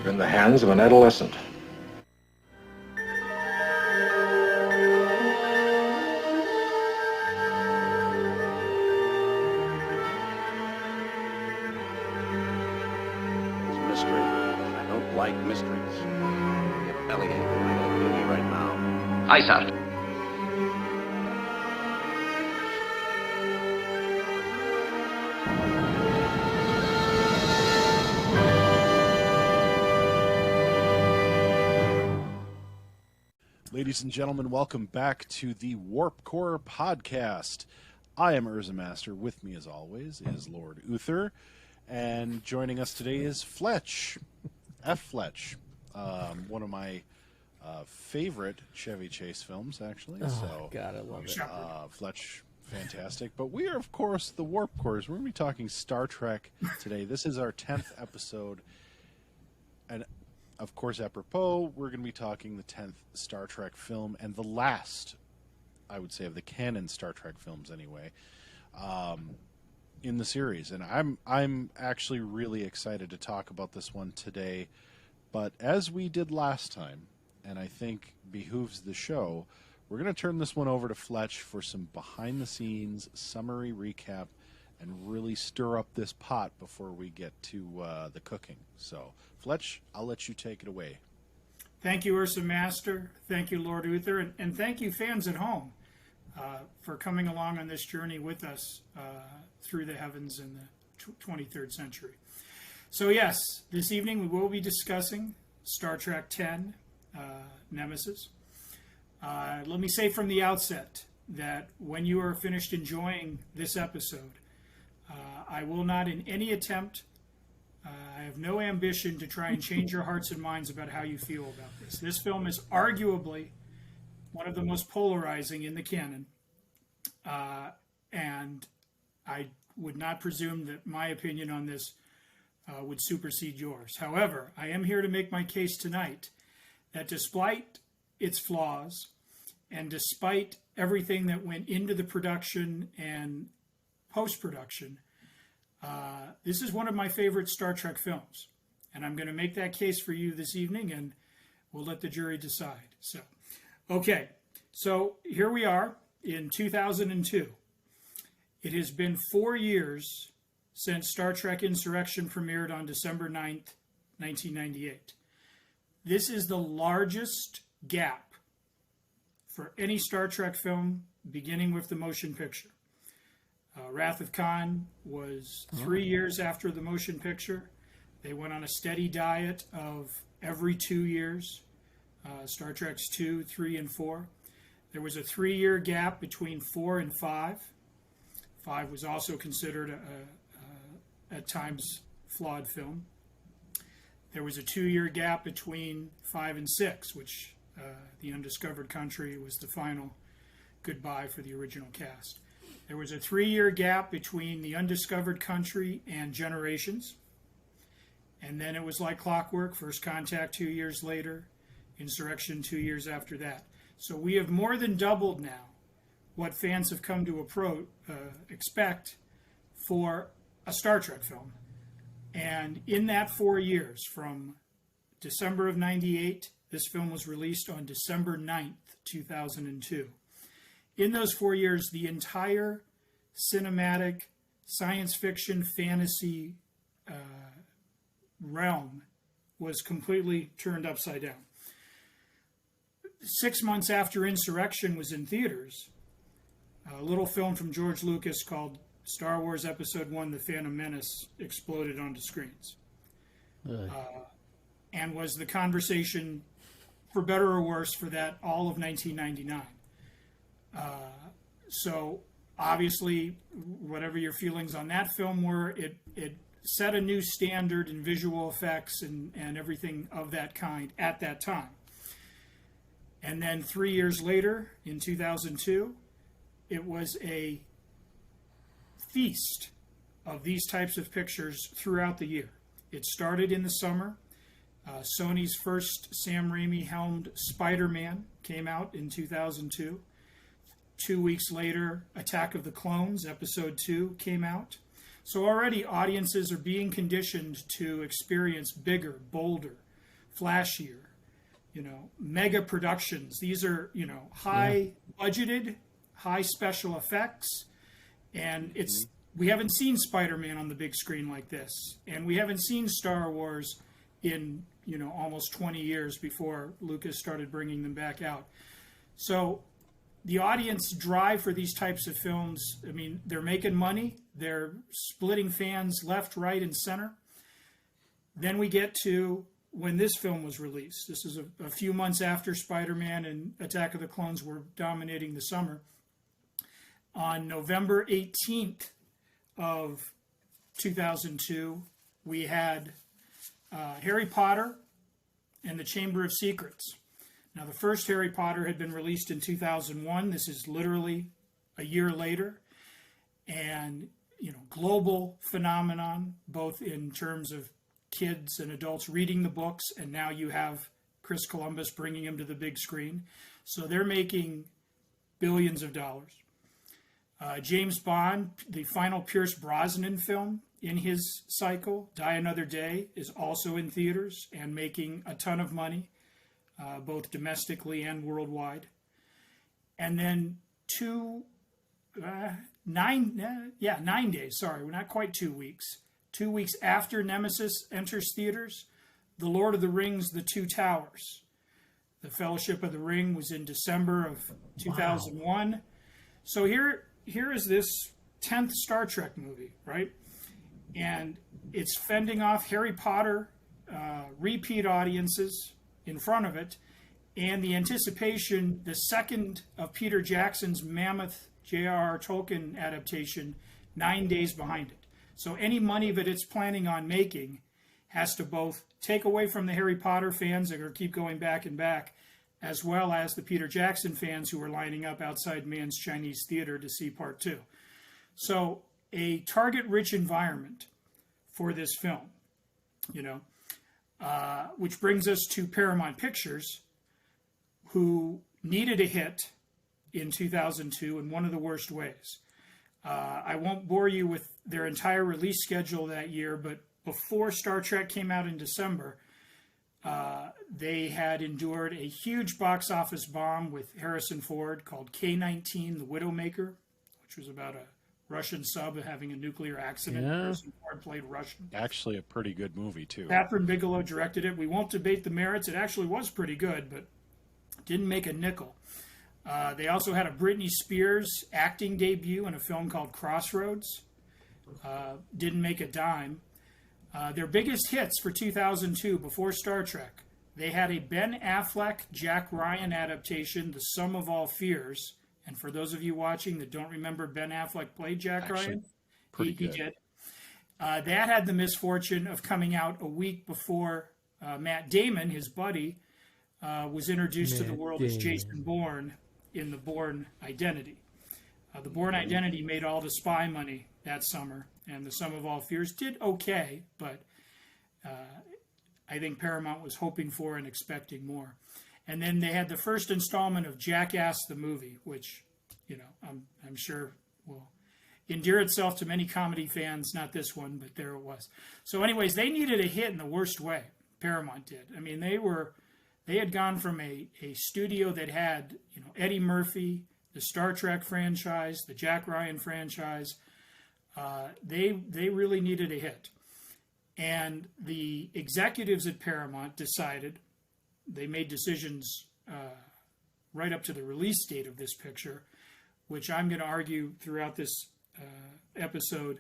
You're in the hands of an adolescent. It's mystery. I don't like mysteries. Get bellyache. I got a duty right now. Aye, sir. Ladies and gentlemen, welcome back to the Warp Core podcast. I am Urza Master. With me, as always, is Lord Uther. And joining us today is Fletch. F. Fletch. One of my favorite Chevy Chase films, actually. Oh, God, I love it. Fletch, fantastic. But we are, of course, the Warp Cores. We're going to be talking Star Trek today. This is our 10th episode. And of course, apropos, we're going to be talking the 10th Star Trek film and the last, I would say, of the canon Star Trek films anyway, in the series. And I'm actually really excited to talk about this one today. But as we did last time, and I think behooves the show, we're going to turn this one over to Fletch for some behind-the-scenes summary recap and really stir up this pot before we get to the cooking. So, Fletch, I'll let you take it away. Thank you, Ursa Master. Thank you, Lord Uther. And thank you, fans at home, for coming along on this journey with us through the heavens in the 23rd century. So, yes, this evening we will be discussing Star Trek X, Nemesis. Let me say from the outset that when you are finished enjoying this episode, I will not in any attempt, I have no ambition to try and change your hearts and minds about how you feel about this. This film is arguably one of the most polarizing in the canon, and I would not presume that my opinion on this would supersede yours. However, I am here to make my case tonight that despite its flaws, and despite everything that went into the production and post-production, this is one of my favorite Star Trek films. And I'm going to make that case for you this evening, and we'll let the jury decide. So, okay. So here we are in 2002. It has been 4 years since Star Trek Insurrection premiered on December 9th, 1998. This is the largest gap for any Star Trek film, beginning with the motion picture. Wrath of Khan was 3 years after the motion picture. They went on a steady diet of every 2 years. Star Trek's 2, 3, and 4. There was a 3-year gap between 4 and 5. 5 was also considered a at times flawed film. There was a 2-year gap between 5 and 6, which The Undiscovered Country was the final goodbye for the original cast. There was a 3-year gap between The Undiscovered Country and Generations. And then it was like clockwork, First Contact 2 years later, Insurrection 2 years after that. So we have more than doubled now what fans have come to expect for a Star Trek film. And in that 4 years, from December of 98, this film was released on December 9th, 2002. In those 4 years, the entire cinematic, science fiction, fantasy realm was completely turned upside down. 6 months after Insurrection was in theaters, a little film from George Lucas called Star Wars Episode I, The Phantom Menace, exploded onto screens. And was the conversation, for better or worse, for that all of 1999. So obviously, whatever your feelings on that film were, it set a new standard in visual effects and everything of that kind at that time. And then 3 years later, in 2002, it was a feast of these types of pictures throughout the year. It started in the summer. Sony's first Sam Raimi helmed Spider-Man came out in 2002. 2 weeks later, Attack of the Clones, Episode 2, came out. So already audiences are being conditioned to experience bigger, bolder, flashier, mega productions. These are, high budgeted, high special effects. And we haven't seen Spider-Man on the big screen like this. And we haven't seen Star Wars in, almost 20 years before Lucas started bringing them back out. So the audience drive for these types of films, I mean, they're making money. They're splitting fans left, right, and center. Then we get to when this film was released. This is a few months after Spider-Man and Attack of the Clones were dominating the summer. On November 18th of 2002, we had Harry Potter and the Chamber of Secrets. Now, the first Harry Potter had been released in 2001. This is literally a year later. And, global phenomenon, both in terms of kids and adults reading the books, and now you have Chris Columbus bringing them to the big screen. So they're making billions of dollars. James Bond, the final Pierce Brosnan film in his cycle, Die Another Day, is also in theaters and making a ton of money, both domestically and worldwide. And then 9 days, sorry, not quite 2 weeks. 2 weeks after Nemesis enters theaters, The Lord of the Rings, The Two Towers. The Fellowship of the Ring was in December of 2001. Wow. So here is this 10th Star Trek movie, right? And it's fending off Harry Potter repeat audiences in front of it, and the anticipation, the second of Peter Jackson's mammoth J.R.R. Tolkien adaptation, 9 days behind it. So any money that it's planning on making has to both take away from the Harry Potter fans that are keep going back and back, as well as the Peter Jackson fans who are lining up outside Mann's Chinese Theater to see part 2. So a target-rich environment for this film, which brings us to Paramount Pictures, who needed a hit in 2002 in one of the worst ways. I won't bore you with their entire release schedule that year, but before Star Trek came out in December, they had endured a huge box office bomb with Harrison Ford called K-19, The Widowmaker, which was about a Russian sub having a nuclear accident. Yeah. Harrison Ford played Russian. Actually, a pretty good movie, too. Catherine Bigelow directed it. We won't debate the merits. It actually was pretty good, but didn't make a nickel. They also had a Britney Spears acting debut in a film called Crossroads. Didn't make a dime. Their biggest hits for 2002, before Star Trek, they had a Ben Affleck, Jack Ryan adaptation, The Sum of All Fears. And for those of you watching that don't remember, Ben Affleck played Jack Ryan. He did. That had the misfortune of coming out a week before Matt Damon, his buddy, was introduced to the world as Jason Bourne in The Bourne Identity. The Bourne Identity made all the spy money that summer, and The Sum of All Fears did okay, but I think Paramount was hoping for and expecting more. And then they had the first installment of Jackass the Movie, which, I'm sure will endear itself to many comedy fans. Not this one, but there it was. So anyways, they needed a hit in the worst way. Paramount did. I mean, they had gone from a studio that had, Eddie Murphy, the Star Trek franchise, the Jack Ryan franchise. They really needed a hit. And the executives at Paramount decided, they made decisions right up to the release date of this picture, which I'm going to argue throughout this episode,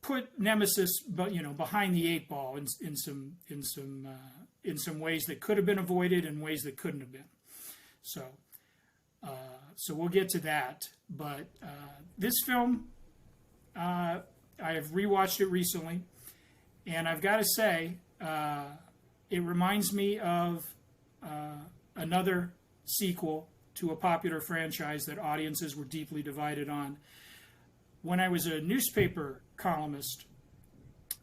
put Nemesis, behind the eight ball in some ways that could have been avoided and ways that couldn't have been. So we'll get to that. But this film, I have rewatched it recently, and I've got to say, it reminds me of another sequel to a popular franchise that audiences were deeply divided on. When I was a newspaper columnist,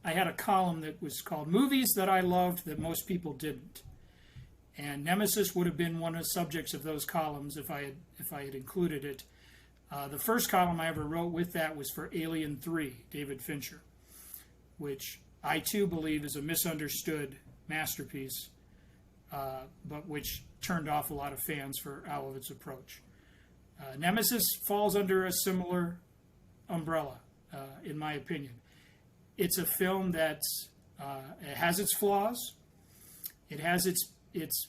I had a column that was called Movies That I Loved That Most People Didn't. And Nemesis would have been one of the subjects of those columns if I had included it. The first column I ever wrote with that was for Alien 3, David Fincher, which I too believe is a misunderstood masterpiece, but which turned off a lot of fans for Olivet's approach. Nemesis falls under a similar umbrella, in my opinion. It's a film that's it has its flaws, it has its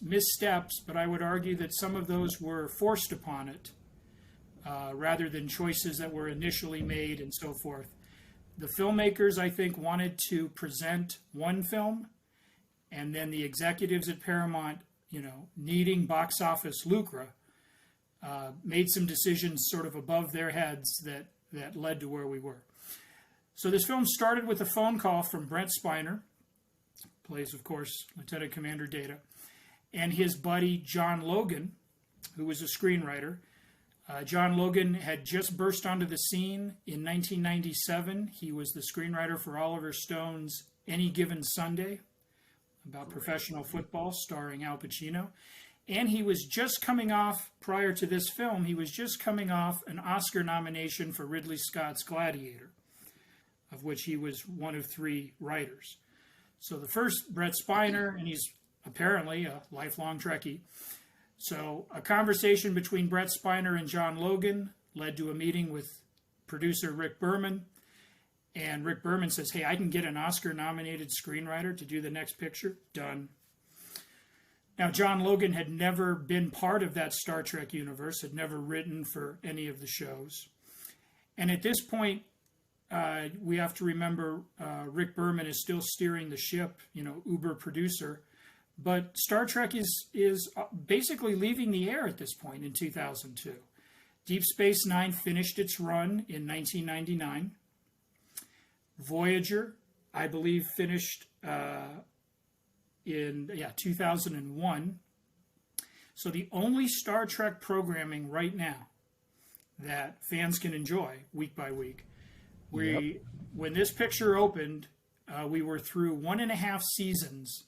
missteps, but I would argue that some of those were forced upon it rather than choices that were initially made and so forth. The filmmakers, I think, wanted to present one film, and then the executives at Paramount, needing box office lucre, made some decisions sort of above their heads that led to where we were. So this film started with a phone call from Brent Spiner, plays, of course, Lieutenant Commander Data, and his buddy John Logan, who was a screenwriter. John Logan had just burst onto the scene in 1997. He was the screenwriter for Oliver Stone's Any Given Sunday, about professional football, starring Al Pacino. And he was just coming off, prior to this film, he was just coming off an Oscar nomination for Ridley Scott's Gladiator, of which he was one of 3 writers. So the first, Brett Spiner, and he's apparently a lifelong Trekkie. So a conversation between Brett Spiner and John Logan led to a meeting with producer Rick Berman. And Rick Berman says, hey, I can get an Oscar-nominated screenwriter to do the next picture. Done. Now, John Logan had never been part of that Star Trek universe, had never written for any of the shows. And at this point, we have to remember Rick Berman is still steering the ship, uber producer. But Star Trek is basically leaving the air at this point in 2002. Deep Space Nine finished its run in 1999. Voyager, I believe, finished in 2001. So the only Star Trek programming right now that fans can enjoy week by week. When this picture opened, we were through 1.5 seasons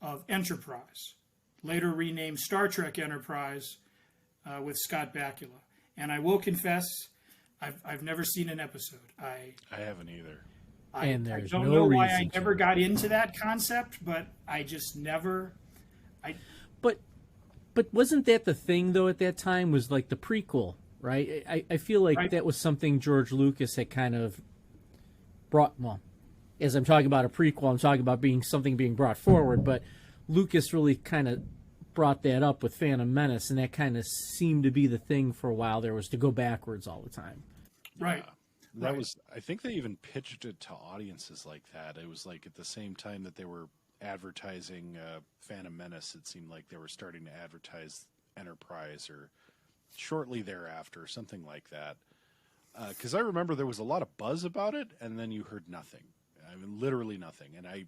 of Enterprise, later renamed Star Trek Enterprise, with Scott Bakula. And I will confess, I've never seen an episode. I haven't either. I don't know why I never got into that concept, but I just never. But wasn't that the thing though at that time, was like the prequel, right? I feel like that was something George Lucas had kind of brought. Well, as I'm talking about a prequel, I'm talking about something being brought forward, but Lucas really kind of brought that up with Phantom Menace, and that kind of seemed to be the thing for a while. There was to go backwards all the time. Right. That was, I think they even pitched it to audiences like that. It was like at the same time that they were advertising Phantom Menace, it seemed like they were starting to advertise Enterprise, or shortly thereafter, something like that. Because I remember there was a lot of buzz about it, and then you heard nothing. I mean, literally nothing. And I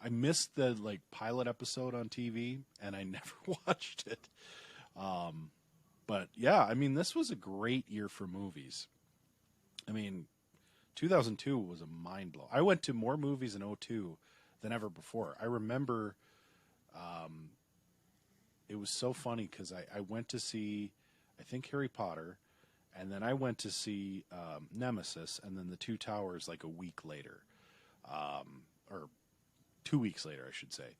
missed the pilot episode on TV, and I never watched it. But yeah, I mean, this was a great year for movies. I mean, 2002 was a mind blow. I went to more movies in 2002 than ever before. I remember it was so funny because I went to see, I think, Harry Potter, and then I went to see Nemesis, and then The Two Towers like a week later, or 2 weeks later, I should say.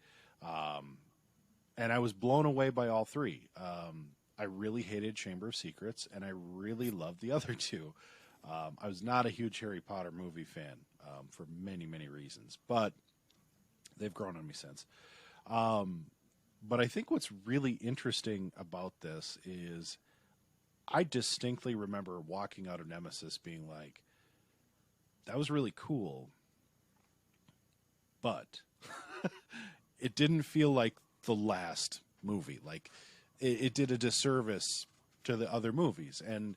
And I was blown away by all 3. I really hated Chamber of Secrets, and I really loved the other 2. I was not a huge Harry Potter movie fan for many, many reasons, but they've grown on me since. But I think what's really interesting about this is I distinctly remember walking out of Nemesis being like, that was really cool, but it didn't feel like the last movie. Like it did a disservice to the other movies, and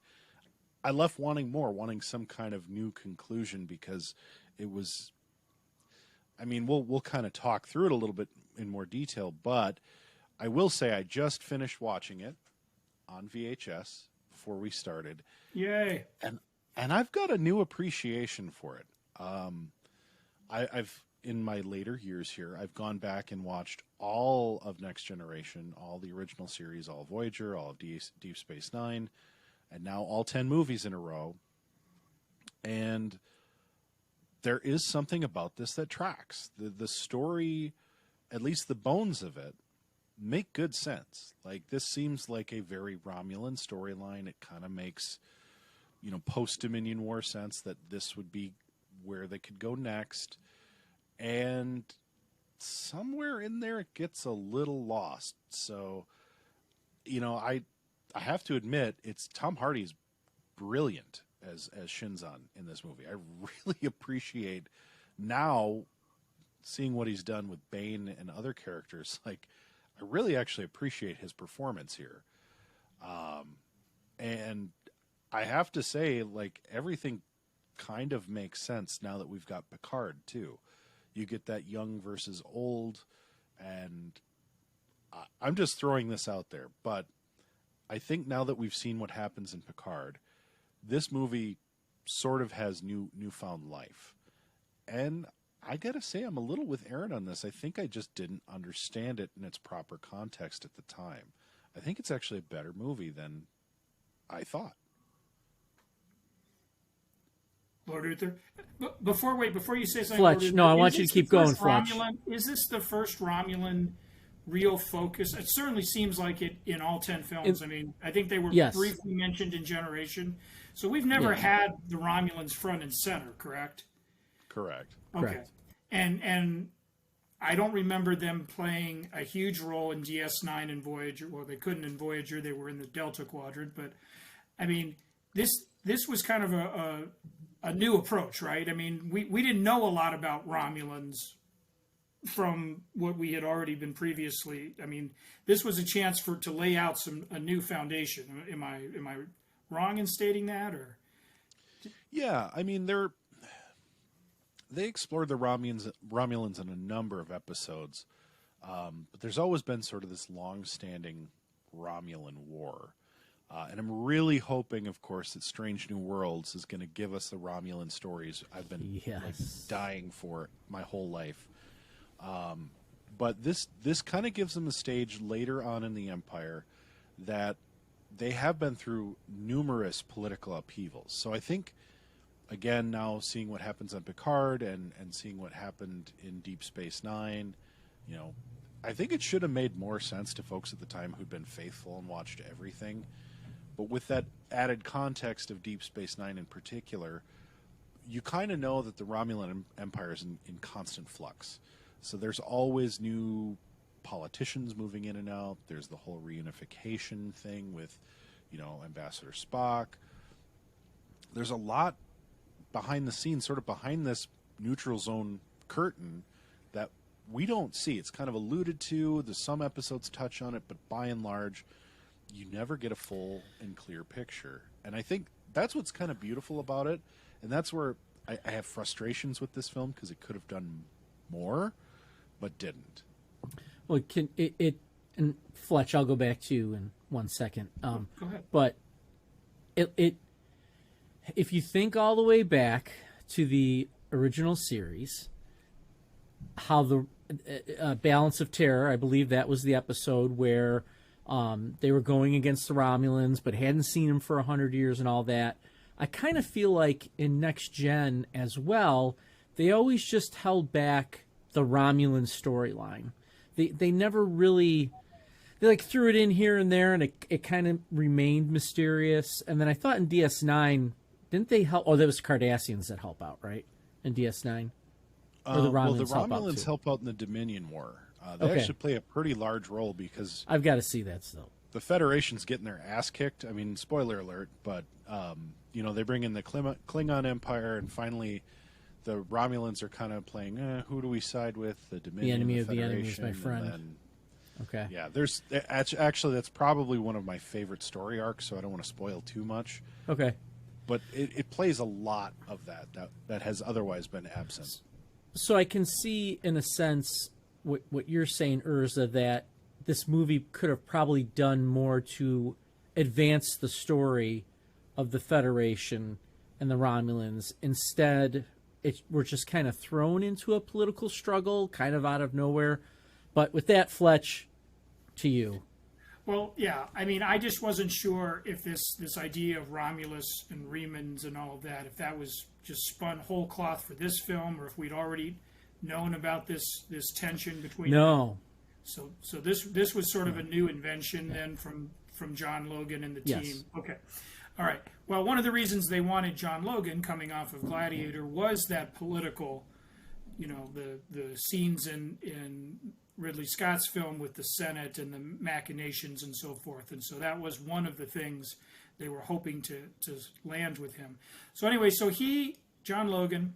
I left wanting more, wanting some kind of new conclusion, because it was, I mean, we'll kind of talk through it a little bit in more detail, but I will say I just finished watching it on VHS before we started. Yay. And I've got a new appreciation for it. I've in my later years here, I've gone back and watched all of Next Generation, all the original series, all of Voyager, all of Deep Space Nine, and now all 10 movies in a row. And there is something about this that tracks. The story at least the bones of it, make good sense. Like, this seems like a very Romulan storyline. It kind of makes, post-Dominion War sense that this would be where they could go next. And somewhere in there it gets a little lost. So, I have to admit, it's Tom Hardy's brilliant as Shinzon in this movie. I really appreciate now seeing what he's done with Bane and other characters. Like, I really actually appreciate his performance here. And I have to say, like, everything kind of makes sense now that we've got Picard too. You get that young versus old, and I'm just throwing this out there, but I think now that we've seen what happens in Picard, this movie sort of has newfound life. And I gotta say, I'm a little with Aaron on this. I think I just didn't understand it in its proper context at the time. I think it's actually a better movie than I thought. Lord Uther, before you say something, Fletch, Lord Uther, no, I want you to keep going, Fletch. Is this the first Romulan real focus? It certainly seems like it in all 10 films. I mean, I think they were briefly mentioned in Generation. So we've never had the Romulans front and center, correct? Correct. Okay. Correct. And I don't remember them playing a huge role in DS9 and Voyager. Well, they couldn't in Voyager. They were in the Delta Quadrant. But, I mean, this was kind of a new approach, right? I mean, we didn't know a lot about Romulans from what we had already been previously. I mean, this was a chance to lay out a new foundation. Am I wrong in stating that, or? Yeah, I mean, they explored the Romulans in a number of episodes, but there's always been sort of this long-standing Romulan war. And I'm really hoping, of course, that Strange New Worlds is going to give us the Romulan stories I've been dying for my whole life. But this kind of gives them a stage later on in the Empire that they have been through numerous political upheavals. So I think, again, now seeing what happens on Picard and seeing what happened in Deep Space Nine, I think it should have made more sense to folks at the time who'd been faithful and watched everything. But with that added context of Deep Space Nine in particular, you kind of know that the Romulan Empire is in constant flux. So there's always new politicians moving in and out. There's the whole reunification thing with, Ambassador Spock. There's a lot behind the scenes, sort of behind this neutral zone curtain that we don't see. It's kind of alluded to. There's some episodes touch on it, but by and large, you never get a full and clear picture. And I think that's what's kind of beautiful about it. And that's where I have frustrations with this film, because it could have done more, but didn't. Well, and Fletch, I'll go back to you in 1 second. Go ahead. But if you think all the way back to the original series, how the Balance of Terror, I believe that was the episode where they were going against the Romulans, but hadn't seen them for 100 years and all that. I kind of feel like in Next Gen as well, they always just held back the Romulan storyline. They never really, they threw it in here and there, and it kind of remained mysterious. And then I thought in DS9, didn't they help? Oh, that was Cardassians that help out, right? In DS9? Or the Romulans help out in the Dominion War. They actually play a pretty large role, because I've got to see that still. The Federation's getting their ass kicked. I mean, spoiler alert, but they bring in the Klingon Empire, and finally the Romulans are kind of playing, who do we side with? The Dominion, the enemy the of the enemy is my friend. Then, okay. Yeah, there's actually, that's probably one of my favorite story arcs, so I don't want to spoil too much. Okay. But it plays a lot of that has otherwise been absent. So I can see, in a sense, what you're saying, Urza, that this movie could have probably done more to advance the story of the Federation and the Romulans. Instead, we're just kind of thrown into a political struggle, kind of out of nowhere. But with that, Fletch, to you. Well, yeah. I mean, I just wasn't sure if this idea of Romulus and Remans and all of that, if that was just spun whole cloth for this film, or if we'd already known about this tension between? No. So this was sort of a new invention then from John Logan and the team. Yes. Okay. All right. Well, one of the reasons they wanted John Logan coming off of Gladiator was that political, the scenes in Ridley Scott's film with the Senate and the machinations and so forth. And so that was one of the things they were hoping to land with him. So anyway, John Logan,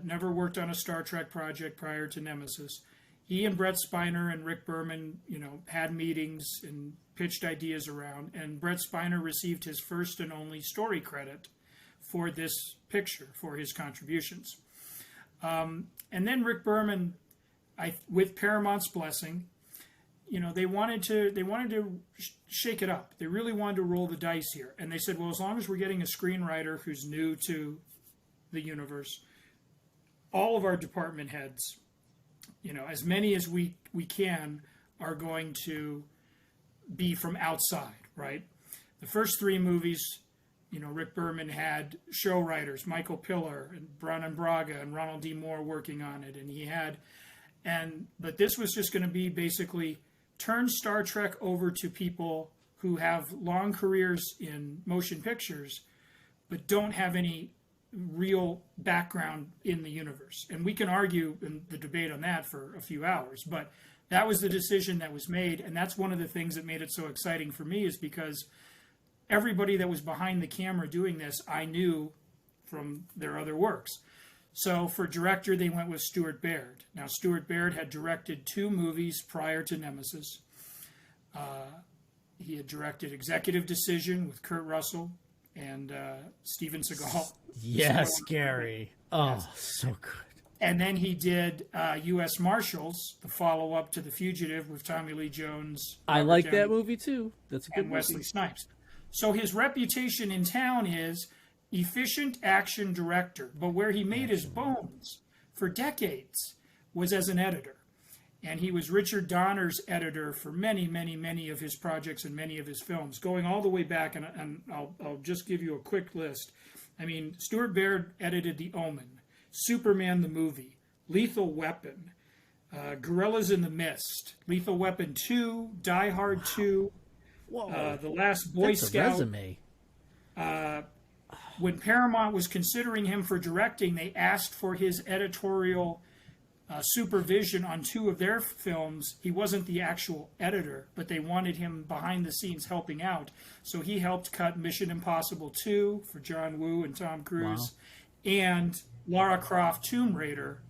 never worked on a Star Trek project prior to Nemesis. He and Brett Spiner and Rick Berman, had meetings and pitched ideas around, and Brett Spiner received his first and only story credit for this picture, for his contributions. And then Rick Berman, with Paramount's blessing, they wanted to shake it up. They really wanted to roll the dice here. And they said, well, as long as we're getting a screenwriter who's new to the universe, all of our department heads, as many as we can, are going to be from outside, right? The first three movies, Rick Berman had show writers, Michael Piller and Brannon Braga and Ronald D. Moore working on it, but this was just going to be basically turn Star Trek over to people who have long careers in motion pictures, but don't have any real background in the universe. And we can argue in the debate on that for a few hours, but that was the decision that was made. And that's one of the things that made it so exciting for me, is because everybody that was behind the camera doing this, I knew from their other works. So for director, they went with Stuart Baird. Now, Stuart Baird had directed 2 movies prior to Nemesis. He had directed Executive Decision with Kurt Russell and Steven Seagal. Yes, Gary. Oh, so good. And then he did U.S. Marshals, the follow-up to The Fugitive with Tommy Lee Jones. I Robert like Downey, that movie, too. That's a good and Wesley movie. Snipes. So his reputation in town is efficient action director. But where he made his bones for decades was as an editor. And he was Richard Donner's editor for many, many, many of his projects and many of his films, going all the way back. And I'll just give you a quick list. I mean, Stuart Baird edited The Omen, Superman the movie, Lethal Weapon, Gorillas in the Mist, Lethal Weapon 2, Die Hard 2, The Last Boy That's Scout. a resume. When Paramount was considering him for directing, they asked for his editorial supervision on 2 of their films. He wasn't the actual editor, but they wanted him behind the scenes helping out. So he helped cut Mission Impossible 2 for John Woo and Tom Cruise, and Lara Croft Tomb Raider,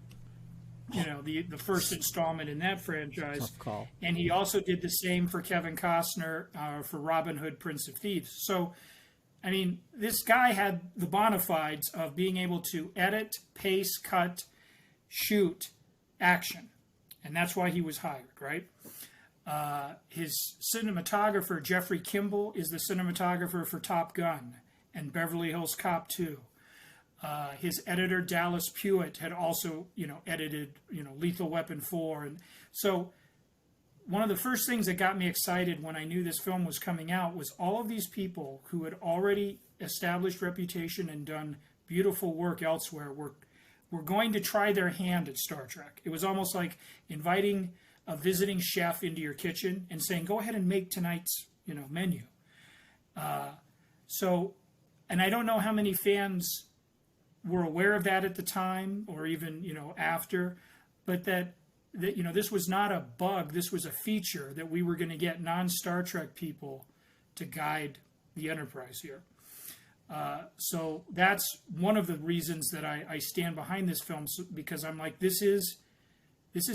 the first installment in that franchise. Tough call. And he also did the same for Kevin Costner for Robin Hood, Prince of Thieves. So, I mean, this guy had the bona fides of being able to edit, pace, cut, shoot, action. And that's why he was hired, right? His cinematographer, Jeffrey Kimball, is the cinematographer for Top Gun and Beverly Hills Cop 2. His editor, Dallas Pewitt, had also, edited, Lethal Weapon 4. And so one of the first things that got me excited when I knew this film was coming out was all of these people who had already established reputation and done beautiful work elsewhere were going to try their hand at Star Trek. It was almost like inviting a visiting chef into your kitchen and saying, go ahead and make tonight's, menu. And I don't know how many fans were aware of that at the time or even, after, but that this was not a bug. This was a feature that we were going to get non-Star Trek people to guide the Enterprise here. So that's one of the reasons that I stand behind this film, because I'm like, this is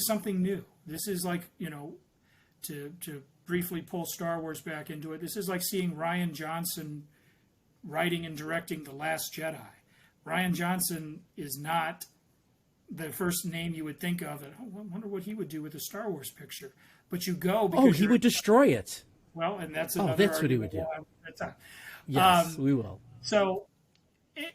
something new. This is like, to briefly pull Star Wars back into it, this is like seeing Rian Johnson writing and directing The Last Jedi. Rian Johnson is not the first name you would think of. And, I wonder what he would do with a Star Wars picture. But you go because he would destroy it. Well, and that's another. That's what he would do. That's Yes, we will. So,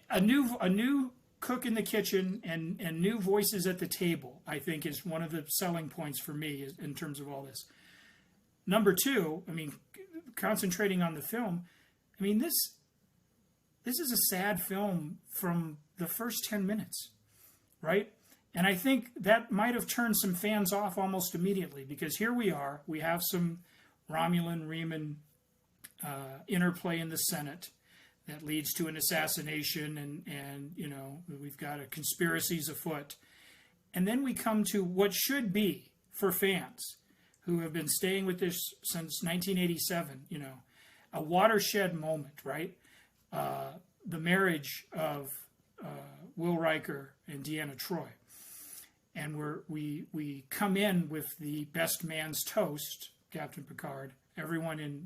a new cook in the kitchen and new voices at the table, I think, is one of the selling points for me in terms of all this. Number 2, I mean, concentrating on the film, I mean, this is a sad film from the first 10 minutes, right? And I think that might have turned some fans off almost immediately, because here we are. We have some Romulan-Reman interplay in the Senate that leads to an assassination, and we've got a conspiracies afoot. And then we come to what should be, for fans who have been staying with this since 1987, a watershed moment, right? The marriage of Will Riker and Deanna Troi. And we come in with the best man's toast, Captain Picard, everyone in,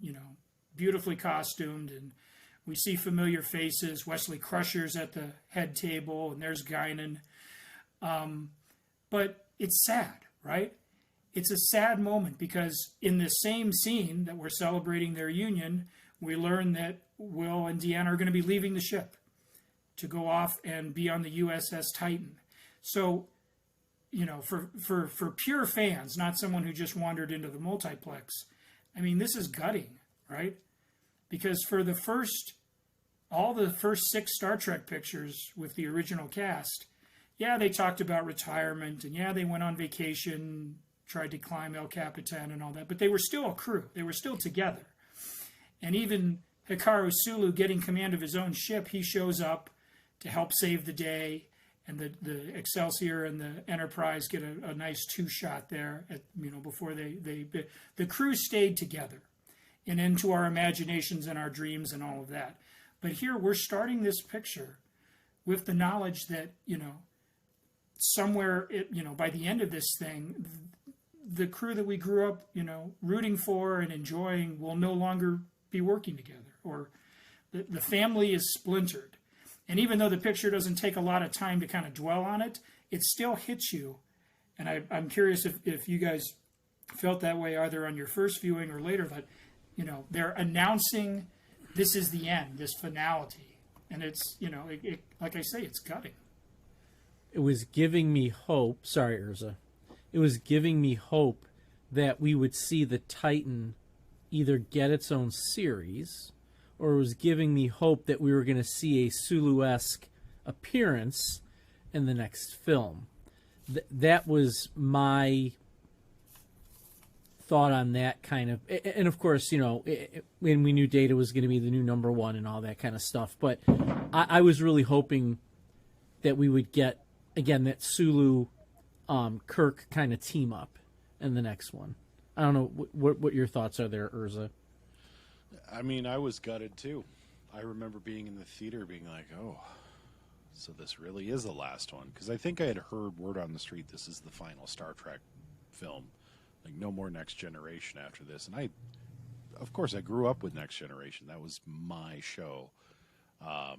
beautifully costumed, and we see familiar faces. Wesley Crusher's at the head table, and there's Guinan. But it's sad, right? It's a sad moment, because in the same scene that we're celebrating their union, we learn that Will and Deanna are going to be leaving the ship to go off and be on the USS Titan. So, for pure fans, not someone who just wandered into the multiplex, I mean, this is gutting, right? Because for all the first 6 Star Trek pictures with the original cast, yeah, they talked about retirement, and yeah, they went on vacation, tried to climb El Capitan and all that, but they were still a crew. They were still together. And even Hikaru Sulu getting command of his own ship, he shows up to help save the day, and the Excelsior and the Enterprise get a nice 2-shot there before the crew stayed together and into our imaginations and our dreams and all of that. But here we're starting this picture with the knowledge that, somewhere, by the end of this thing, the crew that we grew up, rooting for and enjoying will no longer be working together, or the family is splintered. And even though the picture doesn't take a lot of time to kind of dwell on it, it still hits you. And I'm curious if you guys felt that way either on your first viewing or later, that, they're announcing this is the end, this finality. And it's, like I say, it's gutting. It was giving me hope. Sorry, Urza. It was giving me hope that we would see the Titan either get its own series, or it was giving me hope that we were going to see a Sulu-esque appearance in the next film. That was my thought on that kind of... And of course, when we knew Data was going to be the new number 1 and all that kind of stuff, but I was really hoping that we would get, again, that Sulu Kirk kind of team up in the next one. I don't know what your thoughts are there, Urza. I mean, I was gutted too. I remember being in the theater being like, oh, so this really is the last one. Because I think I had heard word on the street this is the final Star Trek film. Like, no more Next Generation after this. And of course, I grew up with Next Generation. That was my show. I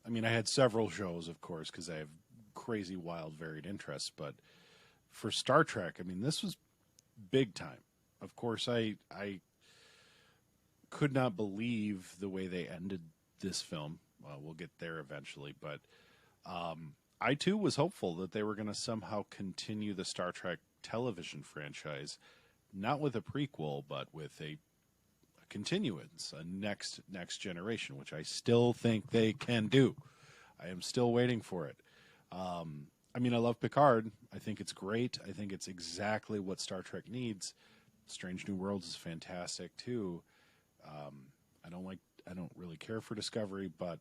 mean, I had several shows, of course, because I have crazy, wild, varied interests. But for Star Trek, I mean, this was big time. Of course, I could not believe the way they ended this film. We'll get there eventually, but I too was hopeful that they were going to somehow continue the Star Trek television franchise, not with a prequel, but with a continuance, a next generation, which I still think they can do. I am still waiting for it. I mean, I love Picard. I think it's great. I think it's exactly what Star Trek needs. Strange New Worlds is fantastic too. I don't really care for Discovery, but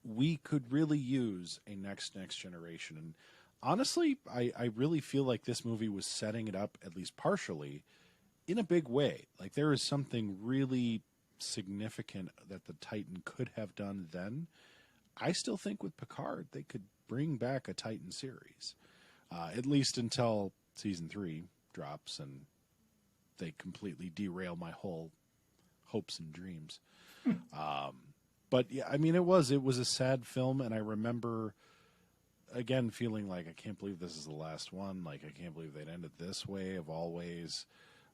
we could really use a next generation. And honestly, I really feel like this movie was setting it up, at least partially, in a big way. Like, there is something really significant that the Titan could have done then. I still think with Picard, they could bring back a Titan series, at least until season 3 drops and they completely derail my whole hopes and dreams. But yeah, I mean, it was a sad film, and I remember again feeling like, I can't believe this is the last one. Like, I can't believe they'd end it this way of all ways.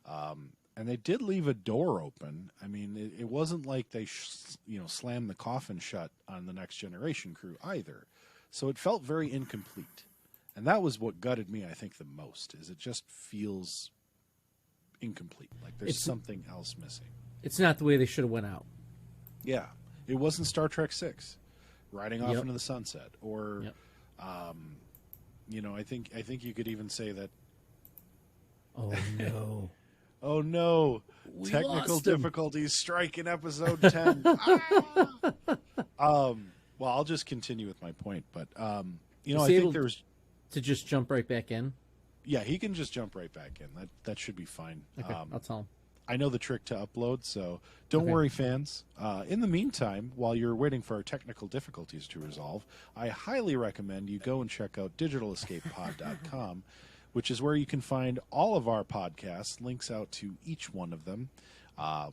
And they did leave a door open. I mean, it wasn't like they slammed the coffin shut on the Next Generation crew either. So it felt very incomplete. And that was what gutted me, I think, the most, is it just feels incomplete. Like there's something else missing. It's not the way they should have went out. Yeah. It wasn't Star Trek 6, riding off into the sunset, or I think you could even say that. Oh no! Oh no! We Technical lost him. difficulties strike in episode 10. Well, I'll just continue with my point, but I think there's to just jump right back in. Yeah, he can just jump right back in. That should be fine. Okay, I'll tell him. I know the trick to upload, so don't worry, fans. In the meantime, while you're waiting for our technical difficulties to resolve, I highly recommend you go and check out digitалescapepod.com, which is where you can find all of our podcasts, links out to each one of them.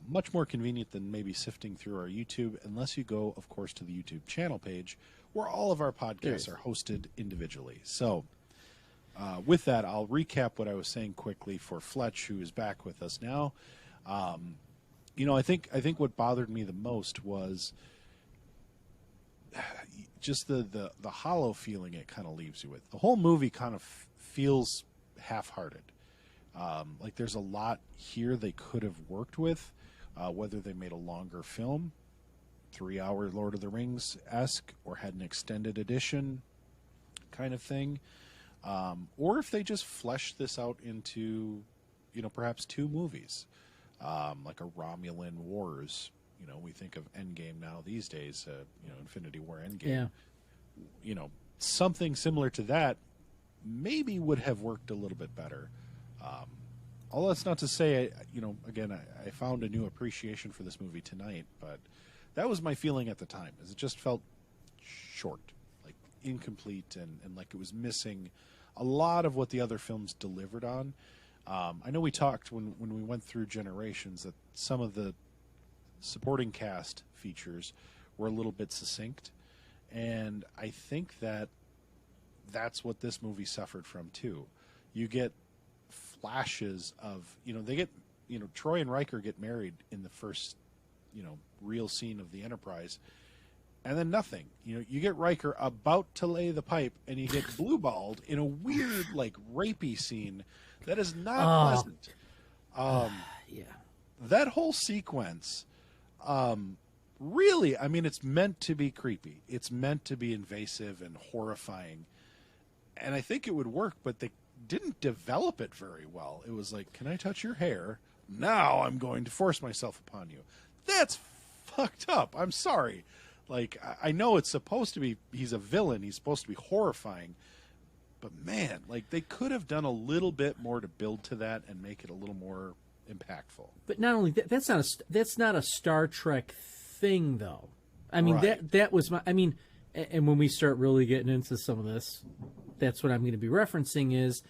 Much more convenient than maybe sifting through our YouTube, unless you go, of course, to the YouTube channel page, where all of our podcasts are hosted individually. So, with that, I'll recap what I was saying quickly for Fletch, who is back with us now. I think what bothered me the most was just the hollow feeling it kind of leaves you with. The whole movie kind of feels half-hearted. Like there's a lot here they could have worked with, whether they made a longer film, 3-hour Lord of the Rings-esque, or had an extended edition kind of thing, or if they just fleshed this out into, perhaps 2 movies, like a Romulan Wars. We think of Endgame now these days, Infinity War Endgame. Yeah. Something similar to that maybe would have worked a little bit better. Although that's not to say, I found a new appreciation for this movie tonight, but that was my feeling at the time, is it just felt short, like incomplete, and like it was missing a lot of what the other films delivered on. I know we talked when we went through Generations that some of the supporting cast features were a little bit succinct, and I think that's what this movie suffered from too. You get flashes of, they get, Troy and Riker get married in the first, real scene of the Enterprise, and then nothing. You get Riker about to lay the pipe, and you get blue-balled in a weird, like, rapey scene that is not pleasant. Yeah. That whole sequence, really, it's meant to be creepy. It's meant to be invasive and horrifying. And I think it would work, but they didn't develop it very well. It was like, can I touch your hair? Now I'm going to force myself upon you. That's fucked up. I'm sorry. Like, I know it's supposed to be, he's a villain. He's supposed to be horrifying. But man, like, they could have done a little bit more to build to that and make it a little more impactful. But not only that, that's not a Star Trek thing, though. I mean, Right. that was my. I mean, and when we start really getting into some of this, that's what I'm going to be referencing is,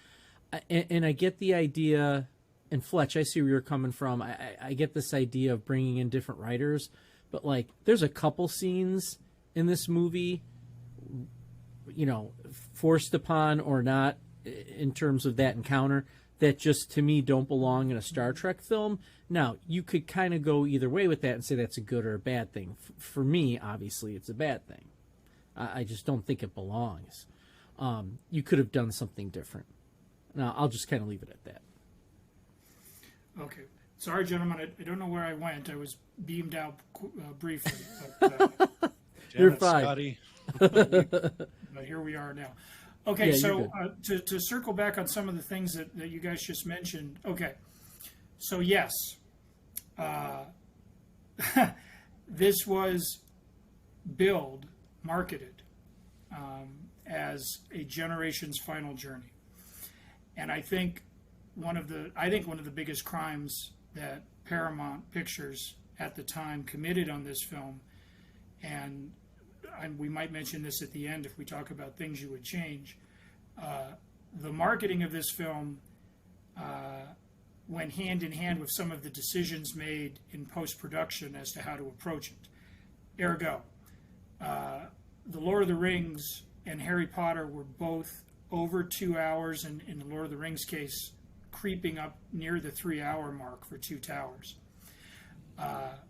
and I get the idea. And Fletch, I see where you're coming from. I get this idea of bringing in different writers, but like, there's a couple scenes in this movie, forced upon or not, in terms of that encounter, that just to me don't belong in a Star Trek film. Now, you could kind of go either way with that and say that's a good or a bad thing. For me, obviously, it's a bad thing. I just don't think it belongs. You could have done something different. Now, I'll just kind of leave it at that. Okay. Sorry, gentlemen. I don't know where I went. I was beamed out briefly. But, You're Damn it, fine. Scotty. but here we are now. Okay, Yeah, so you're to circle back on some of the things that you guys just mentioned. Okay. So, yes. This was marketed as a generation's final journey. And I think one of the biggest crimes that Paramount Pictures at the time committed on this film, and we might mention this at the end if we talk about things you would change, the marketing of this film went hand in hand with some of the decisions made in post-production as to how to approach it. Ergo, The Lord of the Rings and Harry Potter were both over 2 hours, and in the Lord of the Rings case, creeping up near the 3-hour mark for Two Towers.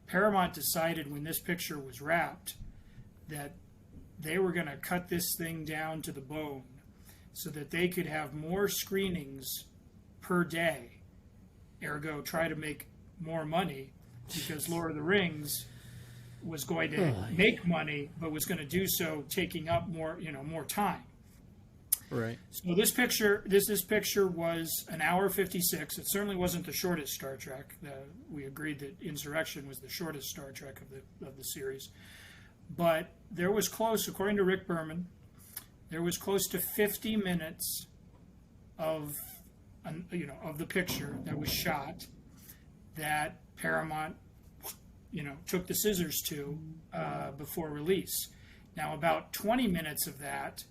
Paramount decided when this picture was wrapped that they were going to cut this thing down to the bone so that they could have more screenings per day, ergo try to make more money, because Lord of the Rings was going to make money, but was going to do so taking up more time. Right. So this picture was an hour 56. It certainly wasn't the shortest Star Trek. We agreed that Insurrection was the shortest Star Trek of the series. But there was close, according to Rick Berman, there was close to 50 minutes of the picture that was shot that Paramount took the scissors to before release. Now about 20 minutes of that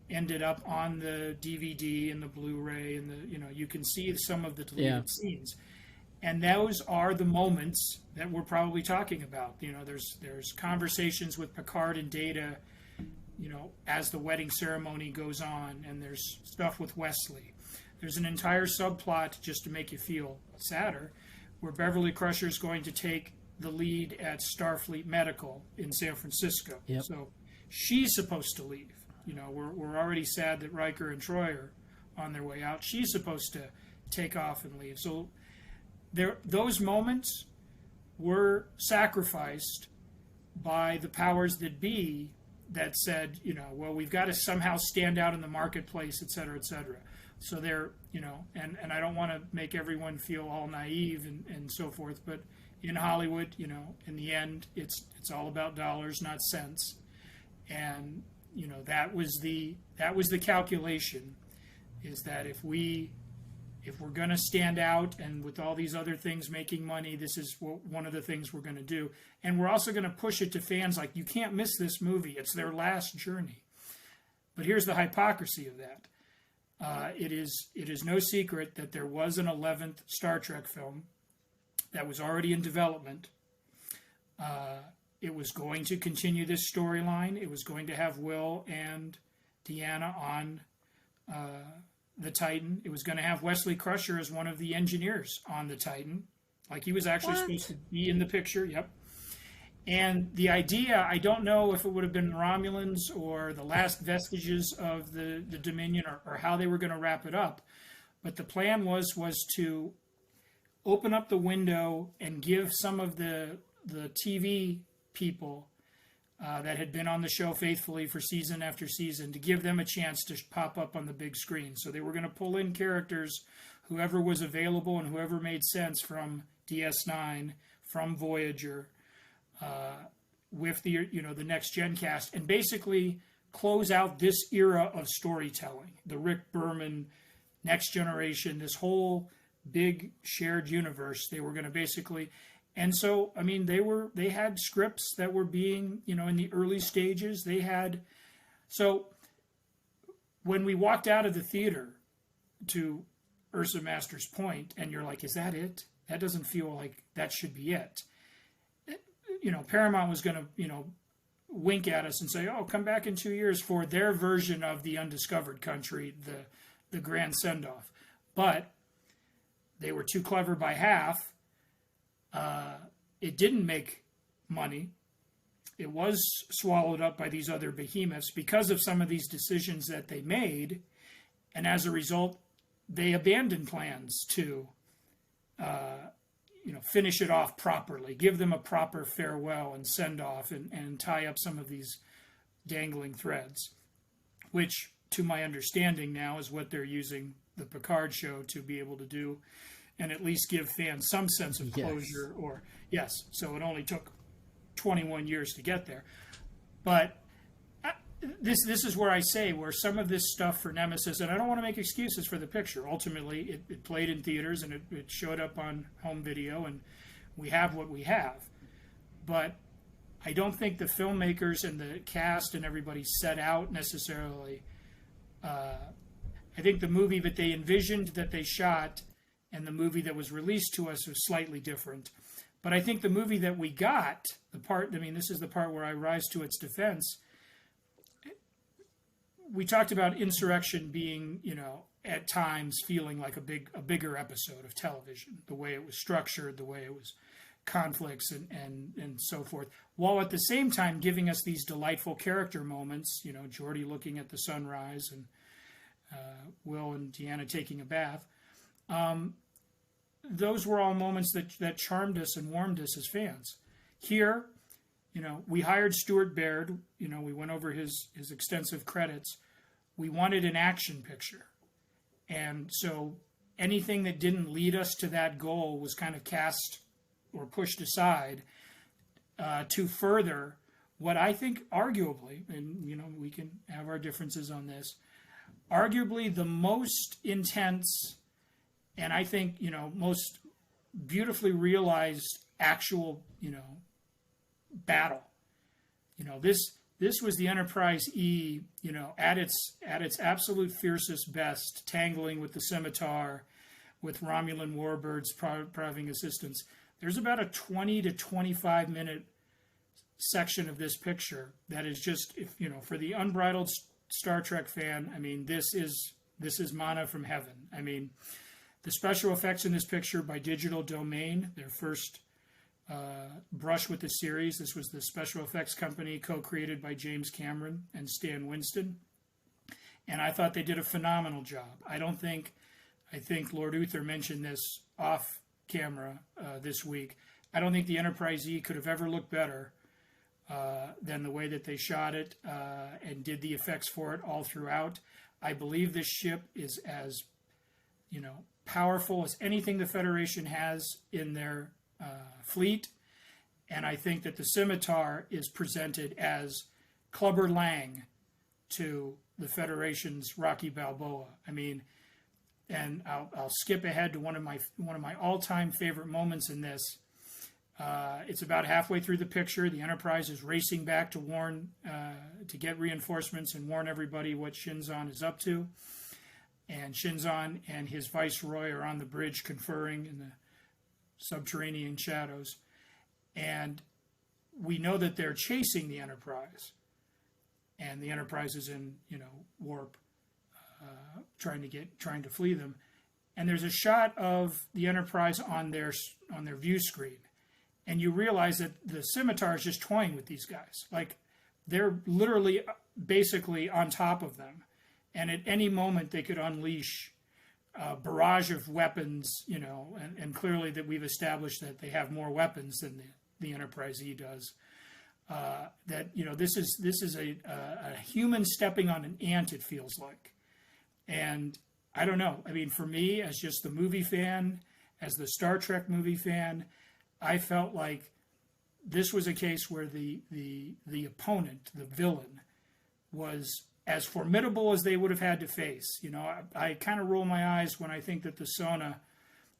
ended up on the DVD and the Blu-ray, and you can see some of the deleted scenes, and those are the moments that we're probably talking about. There's conversations with Picard and Data, as the wedding ceremony goes on, and there's stuff with Wesley. There's an entire subplot, just to make you feel sadder, where Beverly Crusher's going to take the lead at Starfleet Medical in San Francisco. Yep. So she's supposed to leave. We're already sad that Riker and Troy are on their way out. She's supposed to take off and leave. So those moments were sacrificed by the powers that be that said, well, we've got to somehow stand out in the marketplace, et cetera, et cetera. So they're, and I don't want to make everyone feel all naive and so forth, but in Hollywood, in the end, it's all about dollars, not cents. And that was the calculation, is that if we're going to stand out, and with all these other things making money, this is one of the things we're going to do. And we're also going to push it to fans like, you can't miss this movie. It's their last journey. But here's the hypocrisy of that. It is no secret that there was an 11th Star Trek film that was already in development. It was going to continue this storyline. It was going to have Will and Deanna on the Titan. It was going to have Wesley Crusher as one of the engineers on the Titan. Like, he was actually supposed to be in the picture. Yep. And the idea, I don't know if it would have been Romulans or the last vestiges of the Dominion, or how they were going to wrap it up. But the plan was to open up the window and give some of the TV people that had been on the show faithfully for season after season, to give them a chance to pop up on the big screen. So they were going to pull in characters, whoever was available and whoever made sense, from DS9, from Voyager, with the next gen cast, and basically close out this era of storytelling, the Rick Berman Next Generation, this whole big shared universe. They were going to basically, and so I mean, they had scripts that were being, in the early stages. So when we walked out of the theater, to Ursa Master's point, and you're like, is that it? That doesn't feel like that should be it. Paramount was going to, wink at us and say, oh, come back in 2 years for their version of The Undiscovered Country, the grand send-off. But they were too clever by half. It didn't make money. It was swallowed up by these other behemoths because of some of these decisions that they made. And as a result, they abandoned plans to finish it off properly, give them a proper farewell and send off, and tie up some of these dangling threads, which, to my understanding now, is what they're using the Picard show to be able to do, and at least give fans some sense of closure. So it only took 21 years to get there. But this is where I say, where some of this stuff for Nemesis, and I don't want to make excuses for the picture. Ultimately, it played in theaters, and it showed up on home video, and we have what we have. But I don't think the filmmakers and the cast and everybody set out necessarily. I think the movie that they envisioned, that they shot, and the movie that was released to us was slightly different. But I think the movie that we got, this is the part where I rise to its defense. We talked about Insurrection being, at times feeling like a bigger episode of television, the way it was structured, the way it was conflicts and so forth, while at the same time giving us these delightful character moments, Geordi looking at the sunrise and Will and Deanna taking a bath. Those were all moments that charmed us and warmed us as fans. Here, we hired Stuart Baird. We went over his extensive credits. we wanted an action picture. And so anything that didn't lead us to that goal was kind of cast or pushed aside to further what I think arguably, and we can have our differences on this, arguably the most intense and I think, most beautifully realized actual, battle. This was the Enterprise E, at its absolute fiercest best, tangling with the Scimitar, with Romulan warbirds providing assistance. There's about a 20 to 25 minute section of this picture that is just, for the unbridled Star Trek fan, I mean, this is manna from heaven. I mean, the special effects in this picture by Digital Domain, their first brush with the series. This was the special effects company co-created by James Cameron and Stan Winston. And I thought they did a phenomenal job. I think Lord Uther mentioned this off camera this week. I don't think the Enterprise E could have ever looked better than the way that they shot it and did the effects for it all throughout. I believe this ship is as, powerful as anything the Federation has in their fleet. And I think that the Scimitar is presented as Clubber Lang to the Federation's Rocky Balboa. I mean, and I'll skip ahead to one of my all-time favorite moments in this. It's about halfway through the picture. The Enterprise is racing back to warn, to get reinforcements and warn everybody what Shinzon is up to. And Shinzon and his viceroy are on the bridge conferring in the subterranean shadows. And we know that they're chasing the Enterprise. And the Enterprise is in, warp, trying to flee them. And there's a shot of the Enterprise on their view screen. And you realize that the Scimitar is just toying with these guys. Like, they're literally basically on top of them. And at any moment, they could unleash a barrage of weapons, and clearly that we've established that they have more weapons than the Enterprise E does. This is a human stepping on an ant, it feels like. And I don't know. I mean, for me, as just the movie fan, as the Star Trek movie fan, I felt like this was a case where the opponent, the villain, was as formidable as they would have had to face. I kind of roll my eyes when I think that the Sona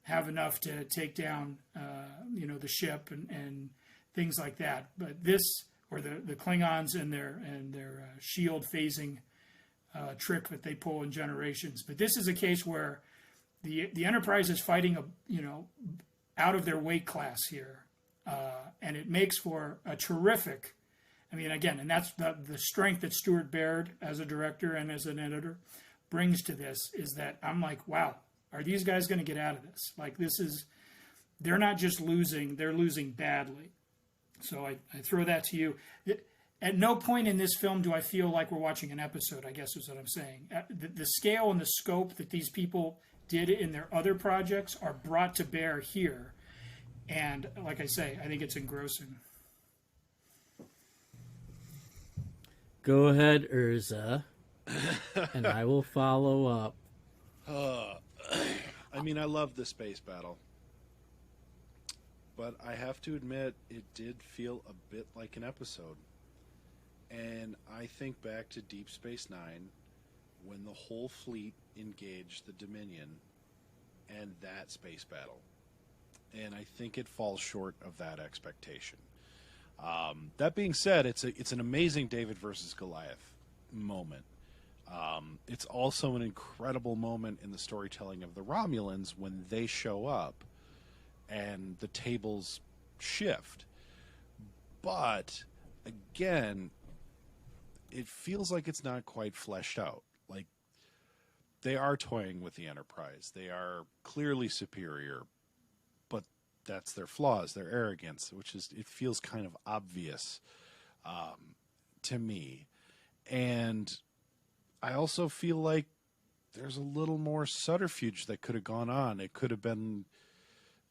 have enough to take down, the ship and things like that. But this, or the Klingons and their shield phasing trick that they pull in Generations. But this is a case where the Enterprise is fighting out of their weight class here, and it makes for a terrific. I mean, again, and that's the strength that Stuart Baird, as a director and as an editor, brings to this, is that I'm like, wow, are these guys going to get out of this? Like, they're not just losing, they're losing badly. So I throw that to you. At no point in this film do I feel like we're watching an episode, I guess is what I'm saying. The scale and the scope that these people did in their other projects are brought to bear here. And like I say, I think it's engrossing. Go ahead, Urza, and I will follow up. I mean, I love the space battle. But I have to admit, it did feel a bit like an episode. And I think back to Deep Space Nine, when the whole fleet engaged the Dominion and that space battle. And I think it falls short of that expectation. That being said, it's an amazing David versus Goliath moment. It's also an incredible moment in the storytelling of the Romulans when they show up and the tables shift. But again, it feels like it's not quite fleshed out. Like, they are toying with the Enterprise. They are clearly superior, but that's their flaws, their arrogance, it feels kind of obvious to me. And I also feel like there's a little more subterfuge that could have gone on. It could have been,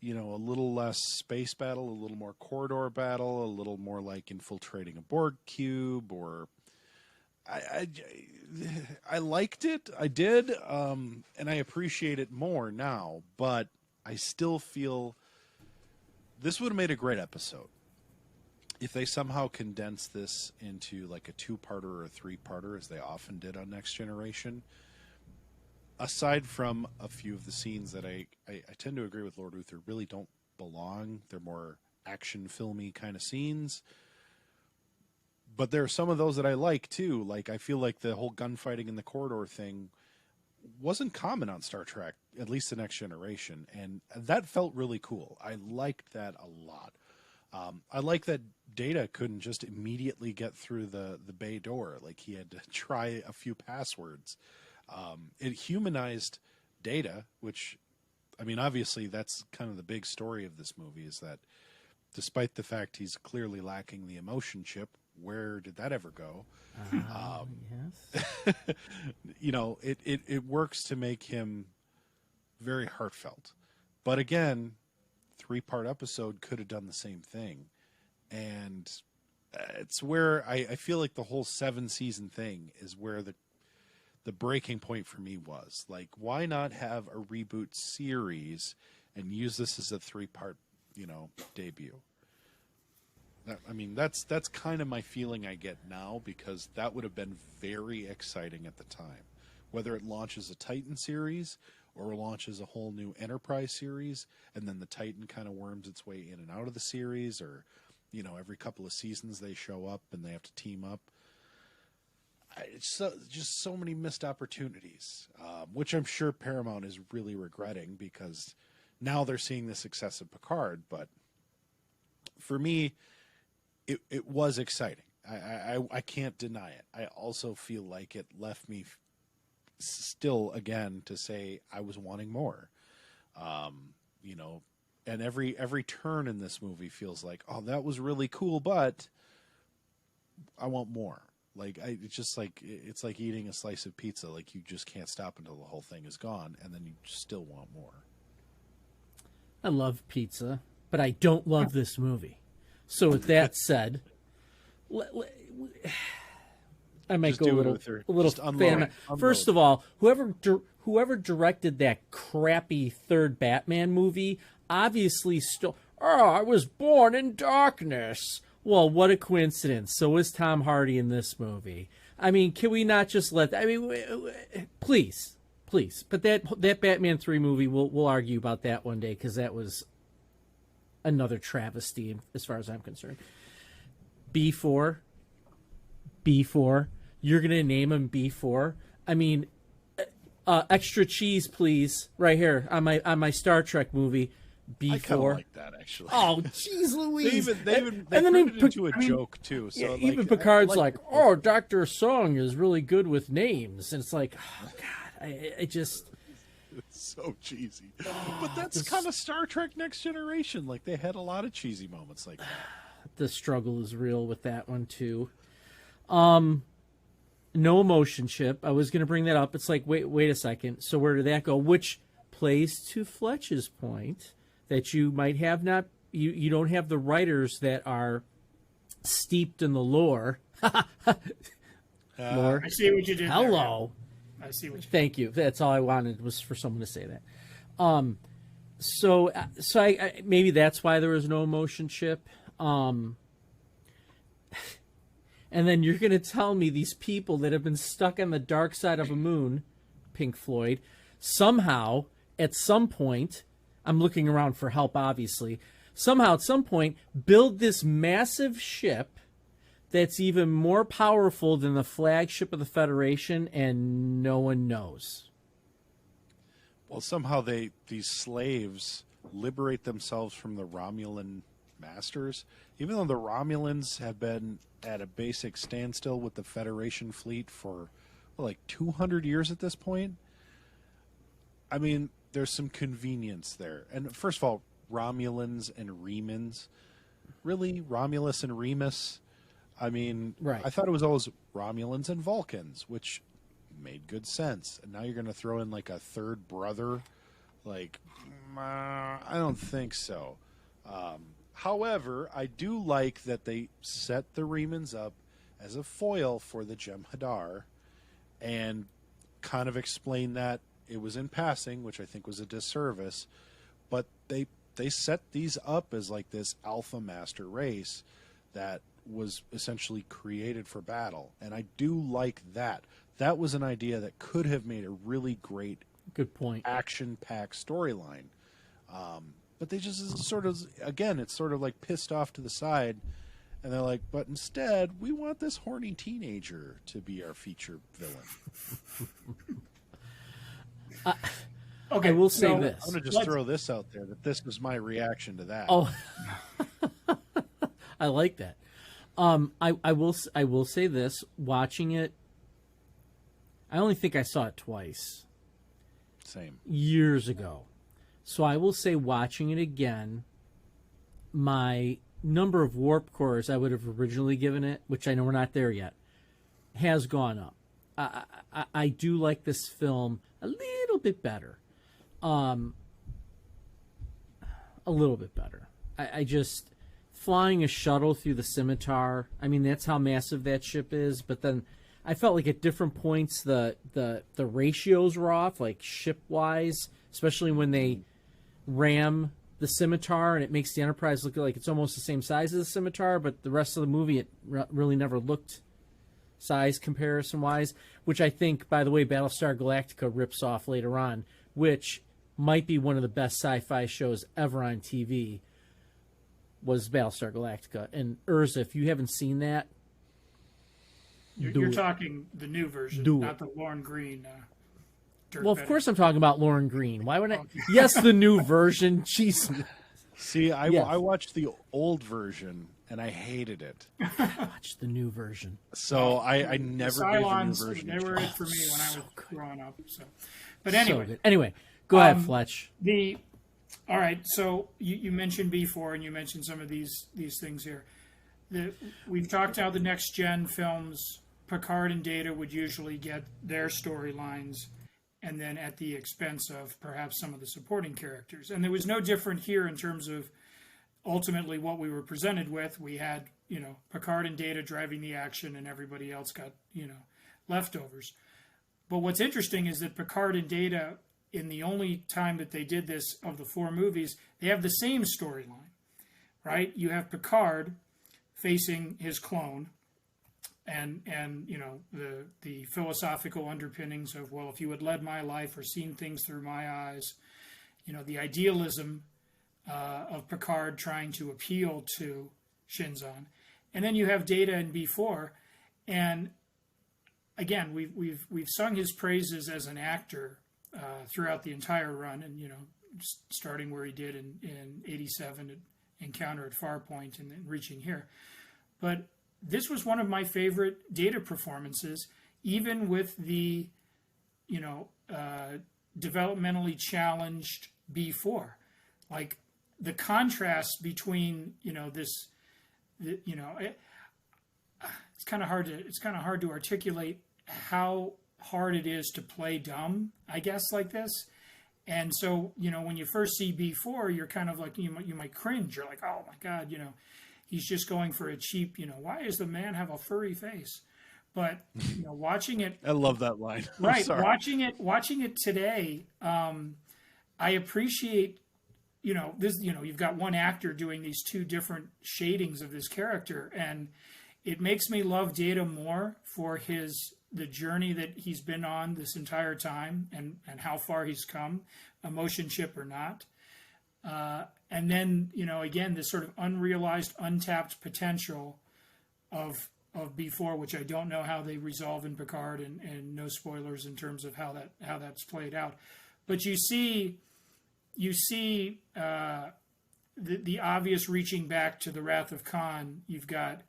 a little less space battle, a little more corridor battle, a little more like infiltrating a Borg cube, or I liked it. I did, and I appreciate it more now. But I still feel this would have made a great episode if they somehow condensed this into like a 2-parter or a 3-parter, as they often did on Next Generation. Aside from a few of the scenes that I tend to agree with Lord Uther really don't belong. They're more action filmy kind of scenes. But there are some of those that I like too. Like, I feel like the whole gunfighting in the corridor thing wasn't common on Star Trek, at least the Next Generation. And that felt really cool. I liked that a lot. I like that Data couldn't just immediately get through the bay door. Like, he had to try a few passwords. It humanized Data, which, I mean, obviously that's kind of the big story of this movie, is that despite the fact he's clearly lacking the emotion chip, where did that ever go? Yes. You know, it works to make him very heartfelt. But again, 3-part episode could have done the same thing. And it's where I feel like the whole 7-season thing is where the breaking point for me was. Like, why not have a reboot series and use this as a 3-part, debut? I mean, that's kind of my feeling I get now, because that would have been very exciting at the time. Whether it launches a Titan series or launches a whole new Enterprise series, and then the Titan kind of worms its way in and out of the series, or, every couple of seasons they show up and they have to team up. It's just so many missed opportunities, which I'm sure Paramount is really regretting, because now they're seeing the success of Picard. But for me, it was exciting. I can't deny it. I also feel like it left me still, again, to say I was wanting more. And every turn in this movie feels like, oh, that was really cool, but I want more. Like, it's like eating a slice of pizza. Like, you just can't stop until the whole thing is gone, and then you still want more. I love pizza, but I don't love this movie. So with that said, I might Just go a do it little, with her. a little Just unload. First of all, whoever directed that crappy third Batman movie obviously still. Oh, I was born in darkness. Well, what a coincidence. So is Tom Hardy in this movie. I mean, can we not just let... I mean, please. But that Batman 3 movie, we'll argue about that one day, because that was another travesty as far as I'm concerned. B4. You're going to name him B4? I mean, extra cheese, please, right here on my Star Trek movie. B4. I kind of like that, actually. Oh, jeez Louise. They turned it into a joke, too. So yeah, even Picard's like, oh, Dr. Sung is really good with names. And it's like, oh, God, I just... It's so cheesy. But that's kind of Star Trek Next Generation. Like, they had a lot of cheesy moments like that. The struggle is real with that one, too. No emotion chip. I was going to bring that up. It's like, wait a second. So where did that go? Which plays to Fletch's point that you might have not... You don't have the writers that are steeped in the lore. Lore. I see what you did. Hello. There. I see what you did. Thank you. That's all I wanted, was for someone to say that. So I maybe that's why there was no emotion chip. And then you're going to tell me these people that have been stuck on the dark side of a moon, Pink Floyd, somehow, at some point, I'm looking around for help, obviously, somehow at some point build this massive ship that's even more powerful than the flagship of the Federation, and no one knows. Well, somehow these slaves liberate themselves from the Romulan masters, even though the Romulans have been at a basic standstill with the Federation fleet for like 200 years at this point. I mean, there's some convenience there. And first of all, Romulans and Remans. Really? Romulus and Remus? I mean, right. I thought it was always Romulans and Vulcans, which made good sense. And now you're going to throw in like a third brother? Like, I don't think so. However, I do like that they set the Remans up as a foil for the Jem'Hadar, and kind of explain that it was in passing, which I think was a disservice, but they set these up as like this alpha master race that was essentially created for battle, and I do like that. That was an idea that could have made a really great, good point, action-packed storyline. But they just sort of, again, it's sort of like pissed off to the side, and they're like, but instead, we want this horny teenager to be our feature villain. Okay, I will say this. I'm going to just throw this out there, that this was my reaction to that. Oh, I like that. I will say this. Watching it, I only think I saw it twice. Same. Years ago. So I will say, watching it again, my number of warp cores I would have originally given it, which I know we're not there yet, has gone up. I do like this film a little bit better. A little bit better. I just, flying a shuttle through the Scimitar, I mean, that's how massive that ship is, but then I felt like at different points the ratios were off, like ship-wise, especially when they ram the Scimitar, and it makes the Enterprise look like it's almost the same size as the Scimitar, but the rest of the movie it really never looked size comparison-wise, which I think, by the way, Battlestar Galactica rips off later on, which might be one of the best sci-fi shows ever on TV, was Battlestar Galactica. And Urza, if you haven't seen that, you're talking the new version, not the Lorne Green. Well, of course I'm talking about Lorne Green. Why would I? Yes, the new version. Jeez. See, I watched the old version, and I hated it. Watch the new version. So I never gave the new version. They were it for me when I was growing up. So, but anyway. So anyway, go ahead, Fletch. All right, so you mentioned B4, and you mentioned some of these things here. We've talked how the next-gen films, Picard and Data would usually get their storylines, and then at the expense of perhaps some of the supporting characters. And there was no different here in terms of ultimately what we were presented with. We had, Picard and Data driving the action, and everybody else got, leftovers. But what's interesting is that Picard and Data, in the only time that they did this of the 4 movies, they have the same storyline, right? You have Picard facing his clone, and the philosophical underpinnings of, well, if you had led my life or seen things through my eyes, the idealism of Picard trying to appeal to Shinzon. And then you have Data in B4, and again, we've sung his praises as an actor throughout the entire run, and starting where he did in 87 Encounter at Farpoint, and then reaching here. But this was one of my favorite Data performances, even with the developmentally challenged B4. Like the contrast between it's kind of hard to articulate how hard it is to play dumb, I guess, like this. And so, when you first see B4, you're kind of like, you might cringe. You're like, oh my God, he's just going for a cheap, why does the man have a furry face? But, watching it. I love that line. Right. Watching it today, I appreciate, this, you've got one actor doing these 2 different shadings of this character. And it makes me love Data more for the journey that he's been on this entire time, and how far he's come, emotion ship or not. And then, again, this sort of unrealized, untapped potential of B4, which I don't know how they resolve in Picard, and no spoilers in terms of how that's played out. But you see the obvious reaching back to the Wrath of Khan. You've got,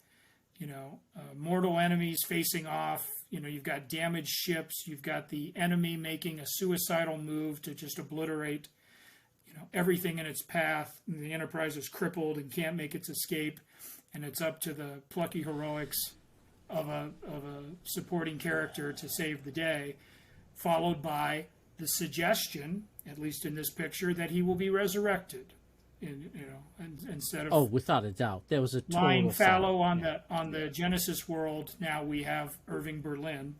mortal enemies facing off. You've got damaged ships. You've got the enemy making a suicidal move to just obliterate, everything in its path. And the Enterprise is crippled and can't make its escape. And it's up to the plucky heroics of a supporting character to save the day, followed by the suggestion, at least in this picture, that he will be resurrected. Instead of Oh, without a doubt, that was a lying total fallow solid. on the Genesis world, now we have Irving Berlin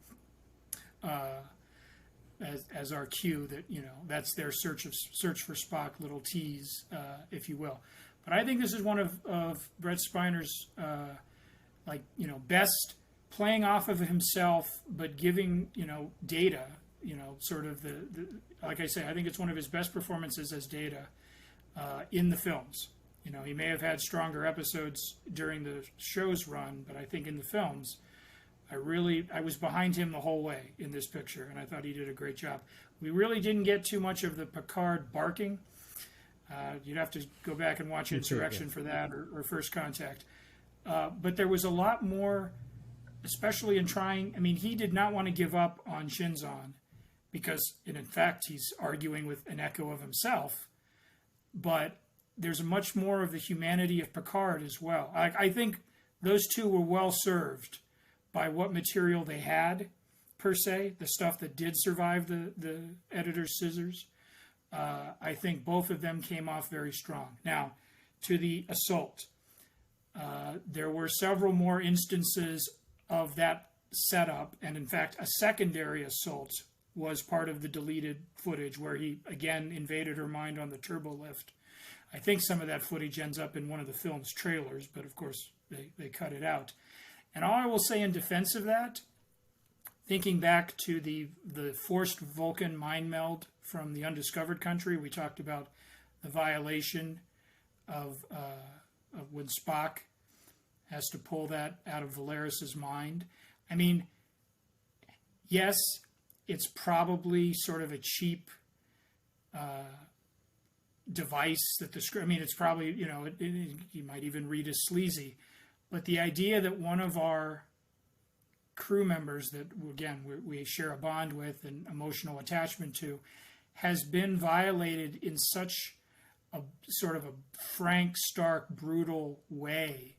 as our cue that that's their search for Spock, little tease, if you will. But I think this is one of Brett Spiner's best, playing off of himself, but giving Data, sort of the like I say, I think it's one of his best performances as Data in the films. He may have had stronger episodes during the show's run, but I think in the films, I was behind him the whole way in this picture, and I thought he did a great job. We really didn't get too much of the Picard barking. You'd have to go back and watch Insurrection for that, or First Contact. But there was a lot more, especially in trying. I mean, he did not want to give up on Shinzon because, in fact, he's arguing with an echo of himself. But there's much more of the humanity of Picard as well. I think those two were well served by what material they had, per se, the stuff that did survive the editor's scissors. I think both of them came off very strong. Now, to the assault, there were several more instances of that setup, and in fact, a secondary assault was part of the deleted footage where he, again, invaded her mind on the turbo lift. I think some of that footage ends up in one of the film's trailers, but of course, they cut it out. And all I will say in defense of that, thinking back to the forced Vulcan mind meld from the Undiscovered Country, we talked about the violation of when Spock has to pull that out of Valeris's mind. I mean, yes, it's probably sort of a cheap device that the script. I mean, it's probably you might even read as sleazy, but the idea that one of our crew members that, again, we share a bond with and emotional attachment to, has been violated in such a sort of a frank, stark, brutal way.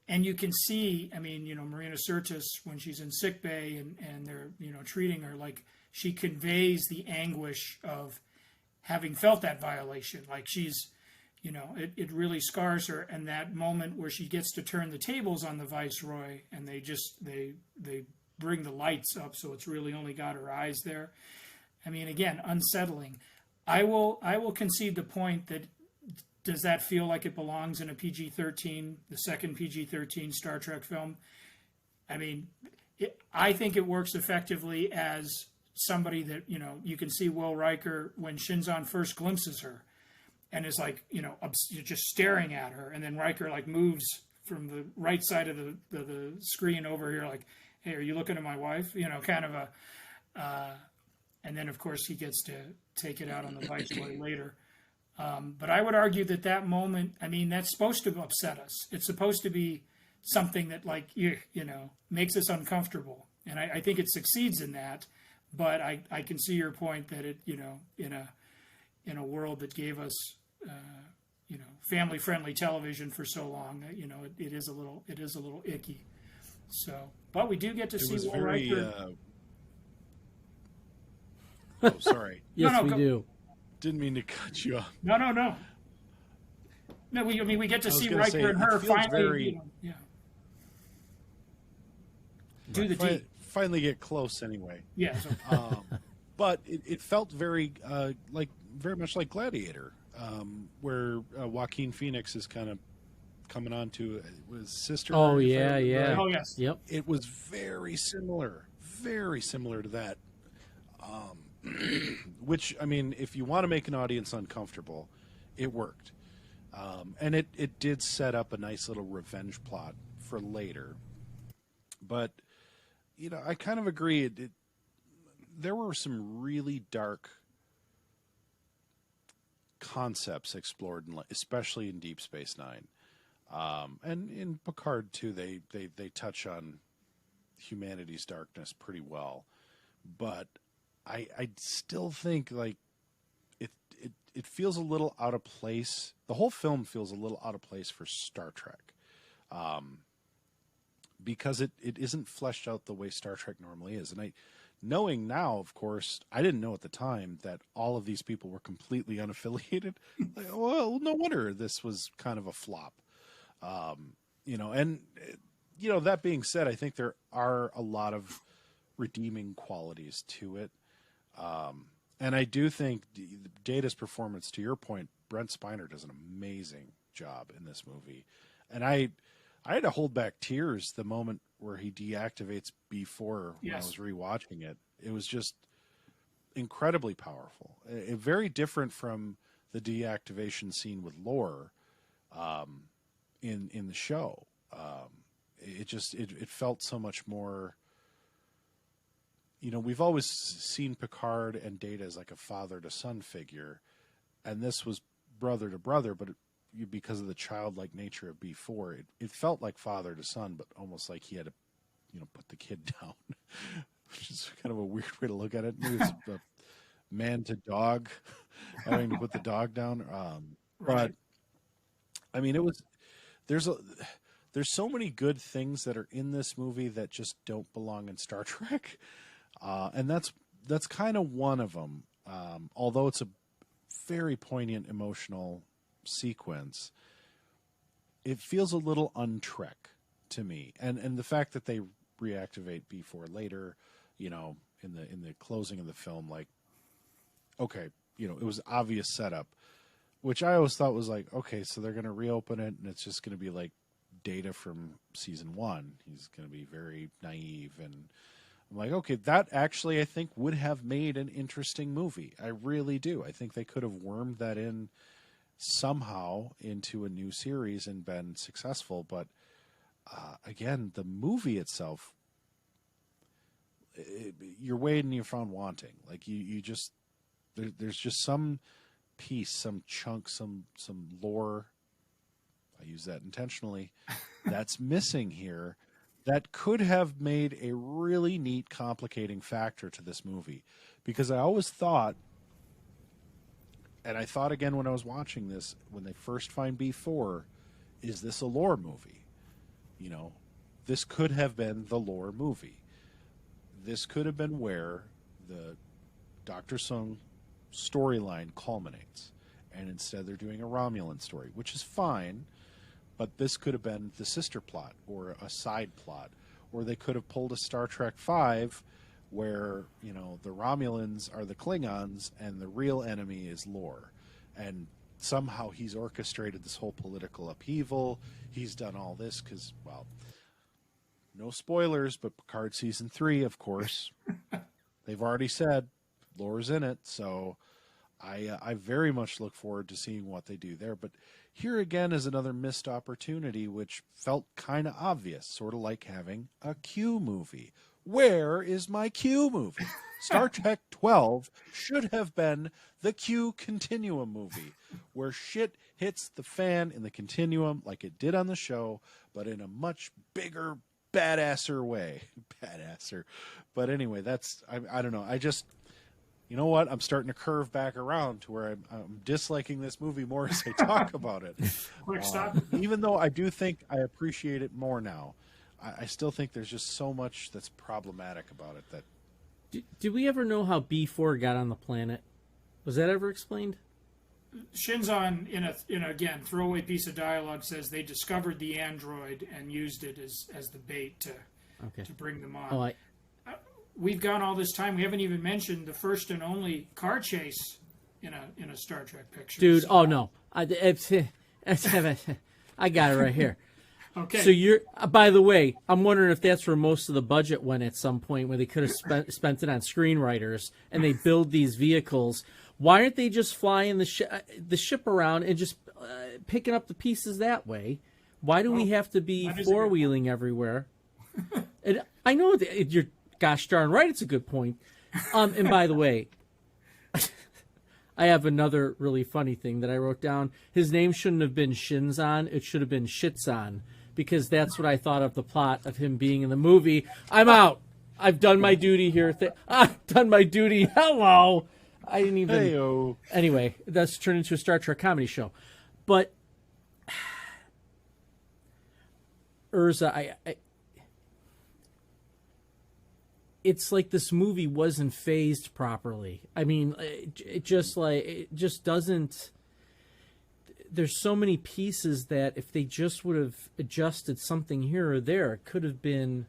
And you can see, I mean, Marina Sirtis, when she's in sickbay and they're, treating her, like, she conveys the anguish of having felt that violation. Like, she's, it really scars her. And that moment where she gets to turn the tables on the Viceroy and they bring the lights up so it's really only got her eyes there. I mean, again, unsettling. I will concede the point that, does that feel like it belongs in a PG-13, the second PG-13 Star Trek film? I mean, I think it works effectively as somebody that, you can see Will Riker when Shinzon first glimpses her and is like, just staring at her. And then Riker like moves from the right side of the screen over here like, hey, are you looking at my wife? Kind of and then of course he gets to take it out on the Viceroy later. But I would argue that moment, I mean, that's supposed to upset us. It's supposed to be something that, like, makes us uncomfortable. And I think it succeeds in that. But I can see your point that it, in a world that gave us, family-friendly television for so long, it is a little icky. So, but we do get to see Will Riker. Oh, sorry. Yes, we do. Didn't mean to cut you off. No. No, we get to see Riker and her finally. Do the deed. Finally get close anyway. Yeah. So. But it felt very much like Gladiator, where Joaquin Phoenix is kind of coming on to his sister. Oh yeah. Right? Oh yes. Yep. It was very similar to that. Which, I mean, if you want to make an audience uncomfortable, it worked. And it did set up a nice little revenge plot for later. But, I kind of agree. There were some really dark concepts explored, especially in Deep Space Nine. And in Picard, too, they touch on humanity's darkness pretty well. But I still think, like, it feels a little out of place. The whole film feels a little out of place for Star Trek, because it isn't fleshed out the way Star Trek normally is. And knowing now, of course, I didn't know at the time that all of these people were completely unaffiliated. Like, well, no wonder this was kind of a flop. And that being said, I think there are a lot of redeeming qualities to it. And I do think Data's performance, to your point, Brent Spiner does an amazing job in this movie. And I had to hold back tears the moment where he deactivates B4 when I was rewatching it. It was just incredibly powerful. Very different from the deactivation scene with Lore in the show. It felt so much more. We've always seen Picard and Data as like a father to son figure, and this was brother to brother, but because of the childlike nature of B4, it felt like father to son, but almost like he had to, put the kid down, which is kind of a weird way to look at it. Maybe it's a man to dog, having to put the dog down. But I mean, there's so many good things that are in this movie that just don't belong in Star Trek. And that's kind of one of them. Although it's a very poignant, emotional sequence, it feels a little un-Trek to me. And the fact that they reactivate B4 later, in the closing of the film, like, okay, it was obvious setup, which I always thought was like, okay, so they're going to reopen it, and it's just going to be like Data from season 1. He's going to be very naive, and I'm like, okay, that actually I think would have made an interesting movie. I really do. I think they could have wormed that in somehow into a new series and been successful. But again, the movie itself, you're waiting, you're found wanting. Like you just there's just some piece, some chunk, some lore. I use that intentionally. That's missing here. That could have made a really neat, complicating factor to this movie. Because I always thought, and I thought again when I was watching this, when they first find B4, is this a lore movie? This could have been the lore movie. This could have been where the Dr. Sung storyline culminates. And instead they're doing a Romulan story, which is fine. But this could have been the sister plot or a side plot. Or they could have pulled a Star Trek V where, the Romulans are the Klingons and the real enemy is Lore. And somehow he's orchestrated this whole political upheaval. He's done all this because, well, no spoilers, but Picard Season 3, of course. They've already said Lore's in it, so I very much look forward to seeing what they do there. But here again is another missed opportunity, which felt kind of obvious, sort of like having a Q movie. Where is my Q movie? Star Trek 12 should have been the Q Continuum movie, where shit hits the fan in the continuum like it did on the show, but in a much bigger, badasser way. Badasser. But anyway, I don't know. You know what? I'm starting to curve back around to where I'm disliking this movie more as I talk about it. Quick stop. Even though I do think I appreciate it more now, I still think there's just so much that's problematic about it. That did we ever know how B4 got on the planet? Was that ever explained? Shinzon, in a again throwaway piece of dialogue, says they discovered the android and used it as the bait to bring them on. Oh, We've gone all this time. We haven't even mentioned the first and only car chase in a Star Trek picture. Dude, oh no, I got it right here. Okay. So you're. By the way, I'm wondering if that's where most of the budget went at some point, where they could have spent it on screenwriters, and they build these vehicles. Why aren't they just flying the ship around and just picking up the pieces that way? Why do we have to be four-wheeling everywhere? And I know you're. Gosh darn right, it's a good point. And by the way, I have another really funny thing that I wrote down. His name shouldn't have been Shinzon. It should have been Shitson, because that's what I thought of the plot of him being in the movie. I'm out. I've done my duty here. I've done my duty. Hello. I didn't even. Hey-o. Anyway, that's turned into a Star Trek comedy show. But Urza, it's like this movie wasn't phased properly. I mean, it just doesn't. There's so many pieces that if they just would have adjusted something here or there, it could have been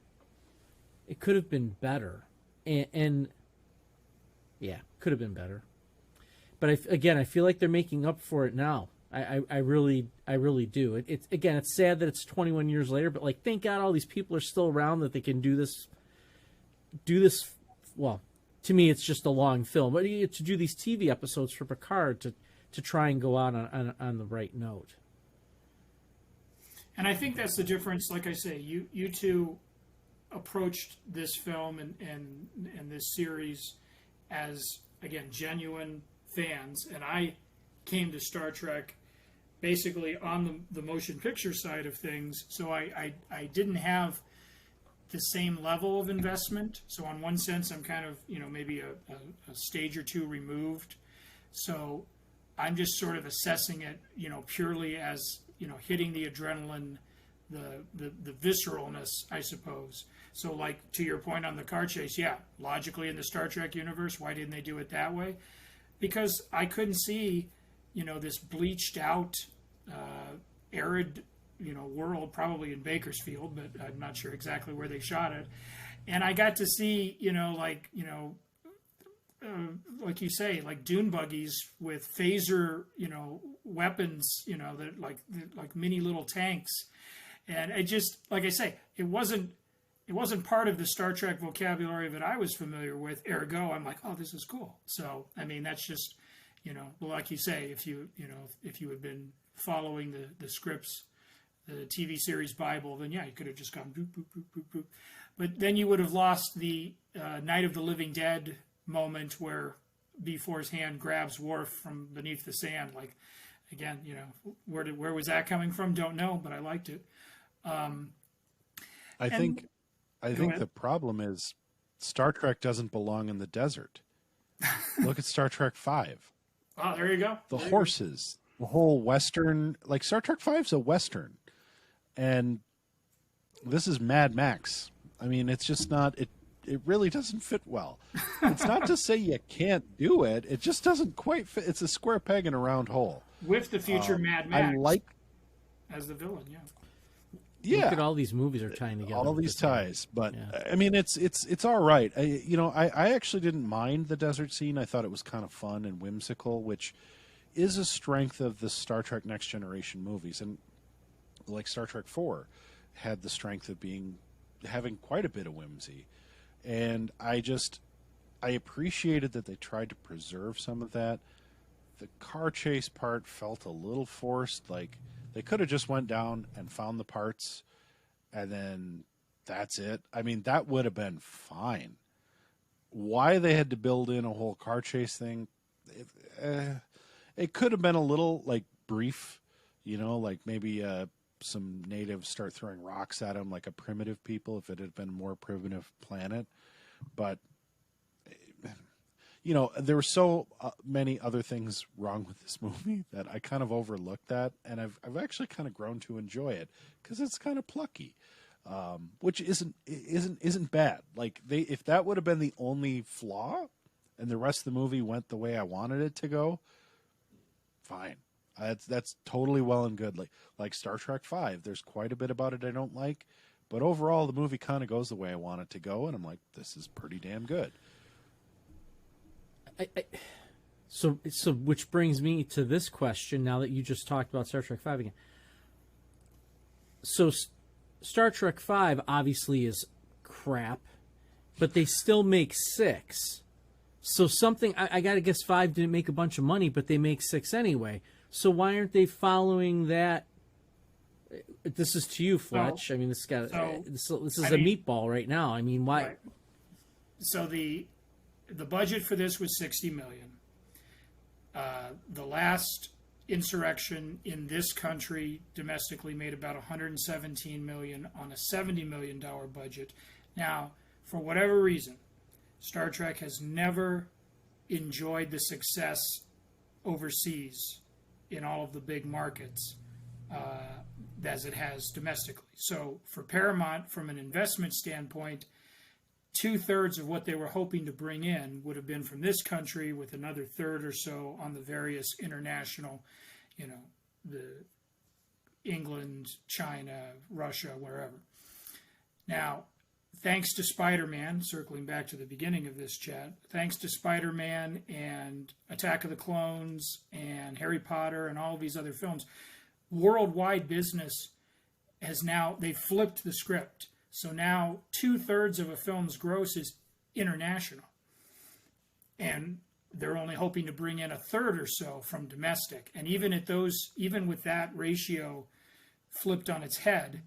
better. And yeah, could have been better. But I feel like they're making up for it now. I really do. It's sad that it's 21 years later, but like, thank God all these people are still around that they can do this. Well, to me, it's just a long film, but you get to do these TV episodes for Picard to try and go out on the right note. And I think that's the difference. Like I say, you two approached this film and this series as, again, genuine fans, and I came to Star Trek basically on the motion picture side of things, so I didn't have the same level of investment. So on one sense, I'm kind of, maybe a stage or two removed. So I'm just sort of assessing it, purely as, hitting the adrenaline, the visceralness, I suppose. So, like, to your point on the car chase, yeah, logically in the Star Trek universe, why didn't they do it that way? Because I couldn't see, this bleached out, arid, world, probably in Bakersfield, but I'm not sure exactly where they shot it. And I got to see, like you say, like dune buggies with phaser, weapons, that like mini little tanks. And it just, like I say, it wasn't part of the Star Trek vocabulary that I was familiar with. Ergo, I'm like, oh, this is cool. So, I mean, that's just, like you say, if you had been following the scripts, the TV series Bible, then yeah, you could have just gone boop, boop, boop, boop, boop. But then you would have lost the Night of the Living Dead moment where B4's hand grabs Worf from beneath the sand. Like, again, where was that coming from? Don't know, but I liked it. I think the problem is Star Trek doesn't belong in the desert. Look at Star Trek V. Oh, there you go. The horses, the whole Western, like Star Trek V's a Western. And this is Mad Max. I mean, it's just not, it really doesn't fit well. It's not to say you can't do it. It just doesn't quite fit. It's a square peg in a round hole. With the future Mad Max I like as the villain, yeah. Yeah, look at all these movies are tying together. All these ties, but yeah. I mean, it's all right. I actually didn't mind the desert scene. I thought it was kind of fun and whimsical, which is a strength of the Star Trek Next Generation movies, and like Star Trek 4 had the strength of having quite a bit of whimsy, and I appreciated that they tried to preserve some of that. The car chase part felt a little forced, like. They could have just went down and found the parts, and then that's it. I mean, that would have been fine. Why they had to build in a whole car chase thing, it could have been a little, like, brief, like maybe some natives start throwing rocks at them like a primitive people if it had been a more primitive planet. But there were so many other things wrong with this movie that I kind of overlooked that, and I've actually kind of grown to enjoy it because it's kind of plucky, which isn't bad. Like if that would have been the only flaw, and the rest of the movie went the way I wanted it to go, fine. That's totally well and good. Like Star Trek V, there's quite a bit about it I don't like, but overall the movie kind of goes the way I want it to go, and I'm like, this is pretty damn good. So which brings me to this question now that you just talked about Star Trek V again. So Star Trek V obviously is crap, but they still make 6. So something, I got to guess 5 didn't make a bunch of money, but they make 6 anyway. So why aren't they following that? This is to you, Fletch. I mean, this is a meatball right now. I mean, why? Right. So the budget for this was $60 million. The last insurrection in this country domestically made about $117 million on a $70 million budget. Now, for whatever reason, Star Trek has never enjoyed the success overseas in all of the big markets as it has domestically. So for Paramount, from an investment standpoint, 2/3 of what they were hoping to bring in would have been from this country, with another third or so on the various international, the England, China, Russia, wherever. Now, thanks to Spider-Man, circling back to the beginning of this chat, thanks to Spider-Man and Attack of the Clones and Harry Potter and all of these other films, worldwide business they've flipped the script. So now 2/3 of a film's gross is international. And they're only hoping to bring in a third or so from domestic. And even with that ratio flipped on its head,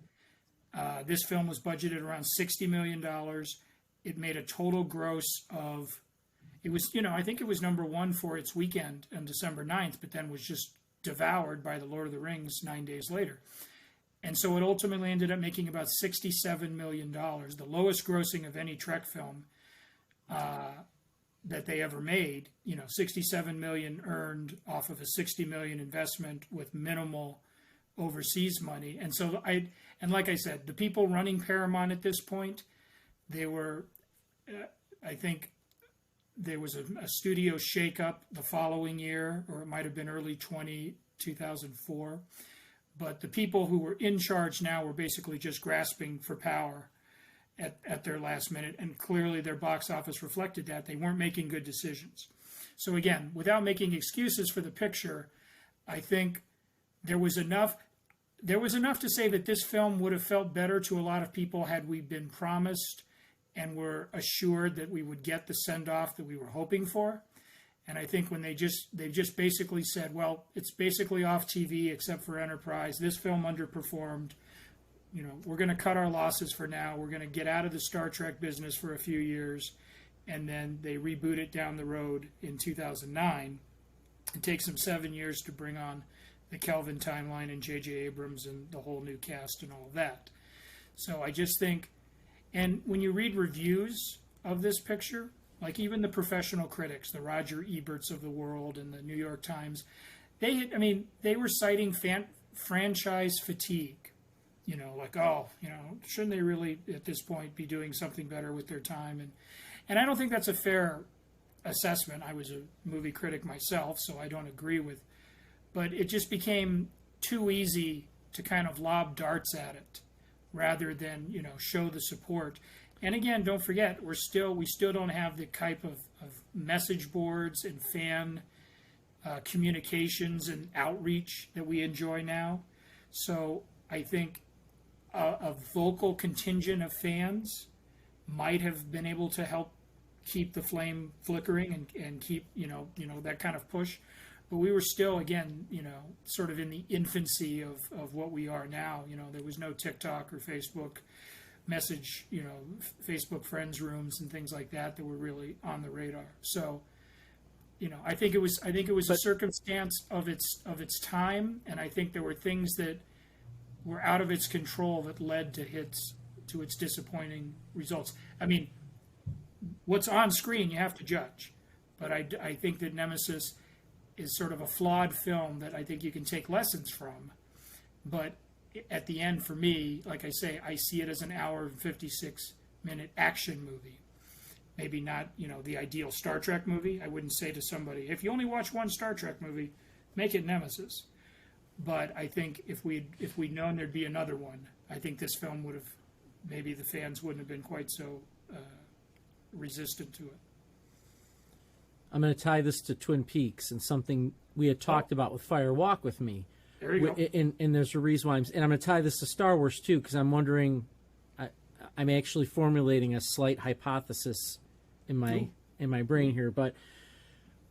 this film was budgeted around $60 million. It made a total gross of, I think it was number one for its weekend on December 9th, but then was just devoured by The Lord of the Rings 9 days later. And so it ultimately ended up making about $67 million, the lowest grossing of any Trek film that they ever made. $67 million earned off of a $60 million investment with minimal overseas money. And so like I said, the people running Paramount at this point, they were, I think there was a studio shakeup the following year, or it might have been early 2004. But the people who were in charge now were basically just grasping for power at their last minute, and clearly their box office reflected that. They weren't making good decisions. So again, without making excuses for the picture, I think there was enough to say that this film would have felt better to a lot of people had we been promised and were assured that we would get the send-off that we were hoping for. And I think when they just basically said, well, it's basically off TV except for Enterprise. This film underperformed. We're going to cut our losses for now. We're going to get out of the Star Trek business for a few years. And then they reboot it down the road in 2009. It takes them 7 years to bring on the Kelvin timeline and J.J. Abrams and the whole new cast and all of that. So I just think, and when you read reviews of this picture, like even the professional critics, the Roger Eberts of the world and the New York Times, they were citing franchise fatigue. Shouldn't they really at this point be doing something better with their time? And I don't think that's a fair assessment. I was a movie critic myself, so I don't agree with. But it just became too easy to kind of lob darts at it rather than, show the support. And again, don't forget, we still don't have the type of message boards and fan communications and outreach that we enjoy now. So I think a vocal contingent of fans might have been able to help keep the flame flickering and keep that kind of push. But we were still, again, sort of in the infancy of what we are now. There was no TikTok or Facebook message, Facebook friends rooms and things like that were really on the radar. So, I think it was a circumstance of its time, and I think there were things that were out of its control that led to its disappointing results. I mean, what's on screen you have to judge, but I think that Nemesis is sort of a flawed film that I think you can take lessons from, but at the end, for me, like I say, I see it as an hour and 56-minute action movie. Maybe not, the ideal Star Trek movie. I wouldn't say to somebody, if you only watch one Star Trek movie, make it Nemesis. But I think if we'd known there'd be another one, I think this film would have, maybe the fans wouldn't have been quite so resistant to it. I'm going to tie this to Twin Peaks and something we had talked about with Fire Walk with Me. There you go. And there's a reason why I'm going to tie this to Star Wars too, because I'm wondering, I'm actually formulating a slight hypothesis in my brain here. But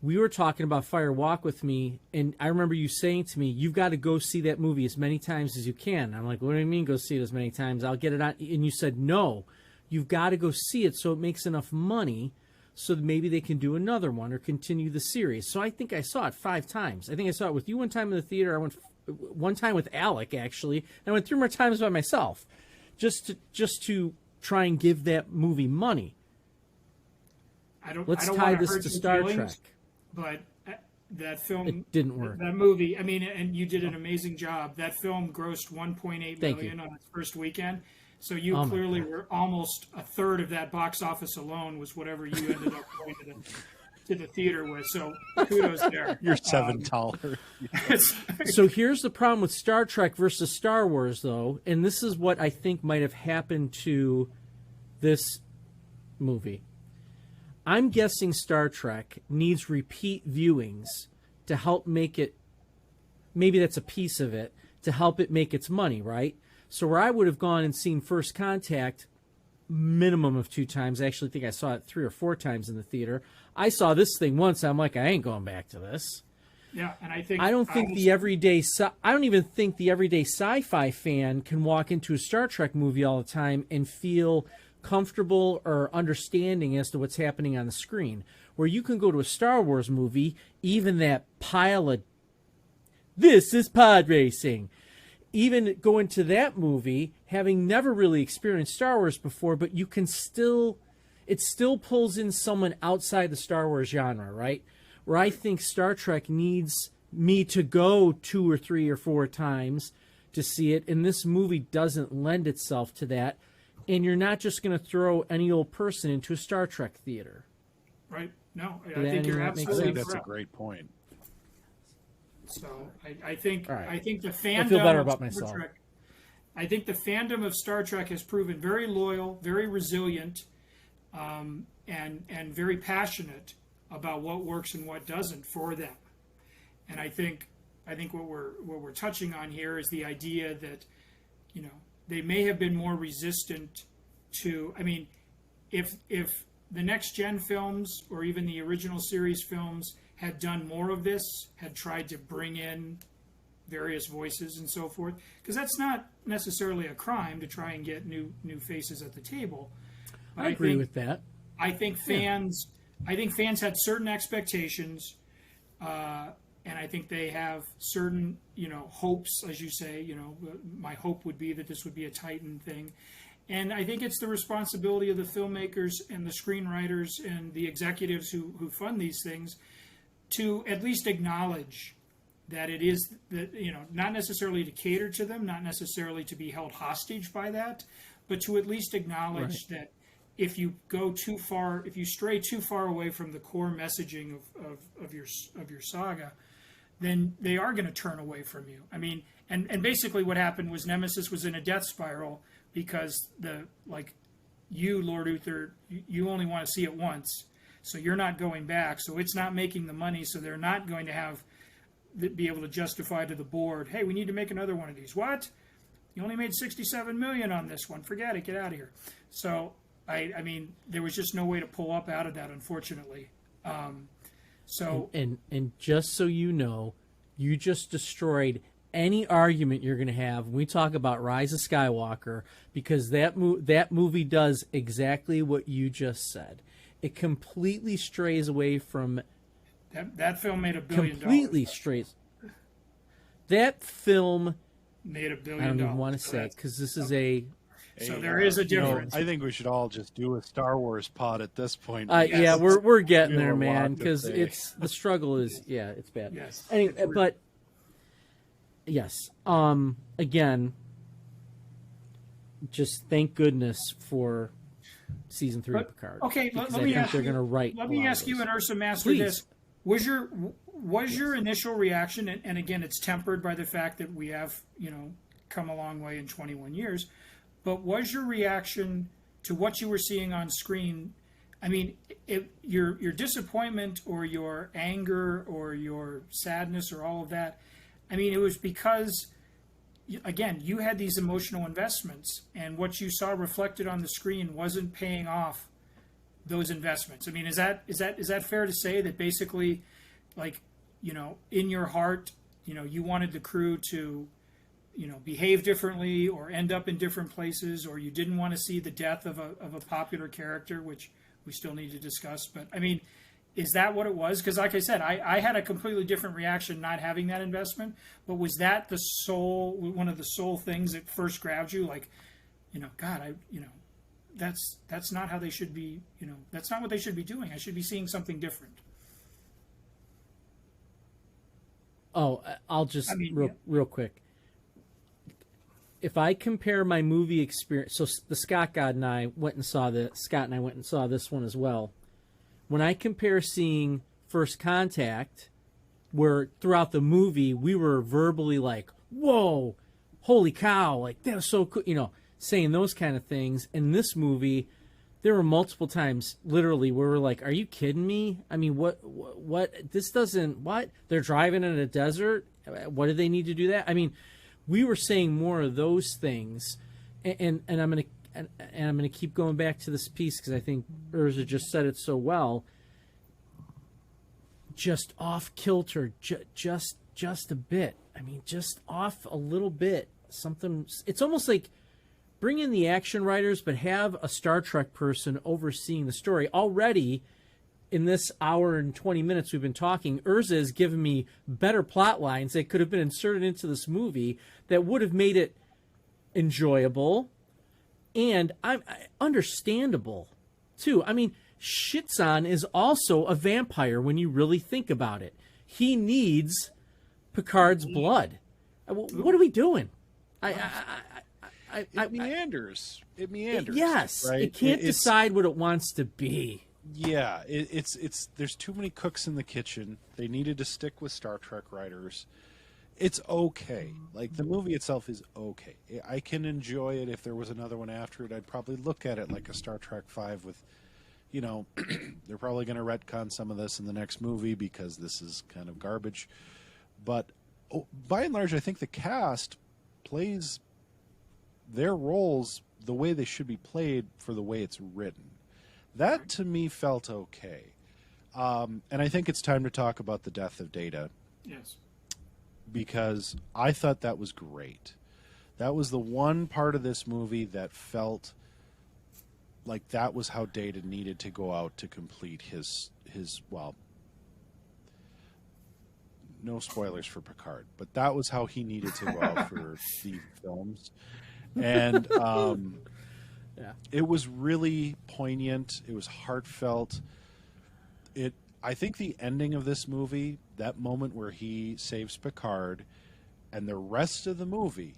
we were talking about Fire Walk with Me, and I remember you saying to me, "You've got to go see that movie as many times as you can." I'm like, "What do you mean, go see it as many times? I'll get it on." And you said, "No, you've got to go see it so it makes enough money." So that maybe they can do another one or continue the series. So I think I saw it 5 times. I think I saw it with you one time in the theater. I went one time with Alec, actually. And I went 3 more times by myself, just to try and give that movie money. Let's tie this to Star Trek. But that film, it didn't work. That movie, and you did an amazing job. That film grossed $1.8 million on its first weekend. So you Oh my clearly God. were almost a third of that box office alone was whatever you ended up going to the theater with. So kudos there. You're seven taller. It's, So here's the problem with Star Trek versus Star Wars, though, and this is what I think might have happened to this movie. I'm guessing Star Trek needs repeat viewings to help make it, maybe that's a piece of it, to help it make its money, right? So where I would have gone and seen First Contact minimum of 2 times, I actually think I saw it 3 or 4 times in the theater. I saw this thing once, I'm like, I ain't going back to this. yeah, and I think I don't think I don't even think the everyday sci-fi fan can walk into a Star Trek movie all the time and feel comfortable or understanding as to what's happening on the screen. Where you can go to a Star Wars movie, even that pile of this is pod racing. Even go into that movie, having never really experienced Star Wars before, but you can still, it still pulls in someone outside the Star Wars genre, right? Where I think Star Trek needs me to go 2 or 3 or 4 times to see it, and this movie doesn't lend itself to that. And you're not just going to throw any old person into a Star Trek theater. right. No, I Yeah, think you're that makes I absolutely think that's a correct. great point. So I think All right. I think the fandom I feel better of about Star myself. Trek, I think the fandom of Star Trek has proven very loyal, very resilient, and very passionate about what works and what doesn't for them. And I think what we're touching on here is the idea that, you know, they may have been more resistant to. I mean, if the next gen films or even the original series films had done more of this, had tried to bring in various voices and so forth, because that's not necessarily a crime to try and get new faces at the table. But I agree think, with that. I think fans had certain expectations, and I think they have certain, you know, hopes, as you say. You know, my hope would be that this would be a Titan thing. And I think it's the responsibility of the filmmakers and the screenwriters and the executives who fund these things to at least acknowledge that it is that, you know, not necessarily to cater to them, not necessarily to be held hostage by that, but to at least acknowledge that if you go too far, if you stray too far away from the core messaging of your saga, then they are going to turn away from you. I mean, and basically what happened was Nemesis was in a death spiral because you, Lord Uther, you only want to see it once, so you're not going back. So it's not making the money, so they're not going to be able to justify to the board, hey, we need to make another one of these. What? You only made $67 million on this one. Forget it. Get out of here. So I mean, there was just no way to pull up out of that, unfortunately. And just so you know, you just destroyed any argument you're going to have when we talk about Rise of Skywalker, because that movie does exactly what you just said. It completely strays away from that film made $1 billion. completely strays. That film, Made $1 billion. I don't even want to say it because this is a. So there is a You know, difference. I think we should all just do a Star Wars pod at this point. Yeah, we're getting We have there, a lot man. to Because say. it's the struggle is it's bad. Yes. Anyway, but yes, again, just thank goodness for season 3 of Picard. Okay, because let I me think ask they're you. going to write. Let a me lot of ask you those. and Ursa Master Please. this: was your initial reaction, and again, it's tempered by the fact that we have, you know, come a long way in 21 years, but was your reaction to what you were seeing on screen? I mean, your disappointment or your anger or your sadness or all of that. I mean, it was because, again, you had these emotional investments, and what you saw reflected on the screen wasn't paying off those investments. I mean, is that fair to say that basically, like, you know, in your heart, you know, you wanted the crew to, you know, behave differently or end up in different places, or you didn't want to see the death of a popular character, which we still need to discuss. But I mean, is that what it was? Because like I said, I had a completely different reaction not having that investment. But was that one of the sole things that first grabbed you? Like, you know, God, that's not how they should be. You know, that's not what they should be doing. I should be seeing something different. Oh, I'll just real quick. if I compare my movie experience, so the Scott and I went and saw this one as well. When I compare seeing First Contact, where throughout the movie we were verbally like, "Whoa, holy cow!" Like that was so cool, saying those kind of things. In this movie, there were multiple times, literally, where we're like, "Are you kidding me? I mean, what? This doesn't. What? They're driving in a desert. What do they need to do that? I mean." We were saying more of those things, and I'm gonna keep going back to this piece because I think Urza just said it so well. Just off kilter, just a bit. I mean, just off a little bit. Something. It's almost like bring in the action writers, but have a Star Trek person overseeing the story. Already, in this hour and 20 minutes we've been talking, Urza has given me better plot lines that could have been inserted into this movie that would have made it enjoyable and understandable, too. I mean, Shitzan is also a vampire when you really think about it. He needs Picard's blood. What are we doing? It meanders. It meanders. Yes. Right? It can't decide what it wants to be. Yeah, it's there's too many cooks in the kitchen. They needed to stick with Star Trek writers. It's okay. Like the movie itself is okay. I can enjoy it. If there was another one after it, I'd probably look at it like a Star Trek V with, they're probably going to retcon some of this in the next movie because this is kind of garbage. But by and large, I think the cast plays their roles the way they should be played for the way it's written. That, to me, felt okay. And I think it's time to talk about the death of Data. Yes. Because I thought that was great. That was the one part of this movie that felt like that was how Data needed to go out to complete his no spoilers for Picard, but that was how he needed to go out for the films. And yeah. It was really poignant. It was heartfelt. I think the ending of this movie, that moment where he saves Picard, and the rest of the movie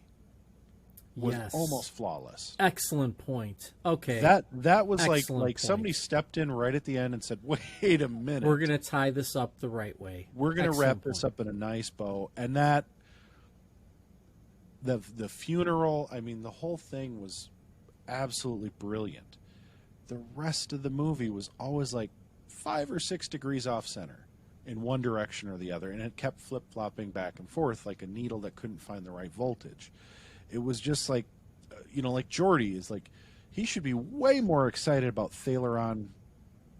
was almost flawless. Excellent point. Okay. That was Excellent like point. somebody stepped in right at the end and said, "Wait a minute. We're going to tie this up the right way. We're going to Excellent wrap this point. up in a nice bow." And that the funeral, I mean, the whole thing was absolutely brilliant. The rest of the movie was always like 5 or 6 degrees off center in one direction or the other, and it kept flip-flopping back and forth like a needle that couldn't find the right voltage. It was just like, like Geordi is like, he should be way more excited about Thaleron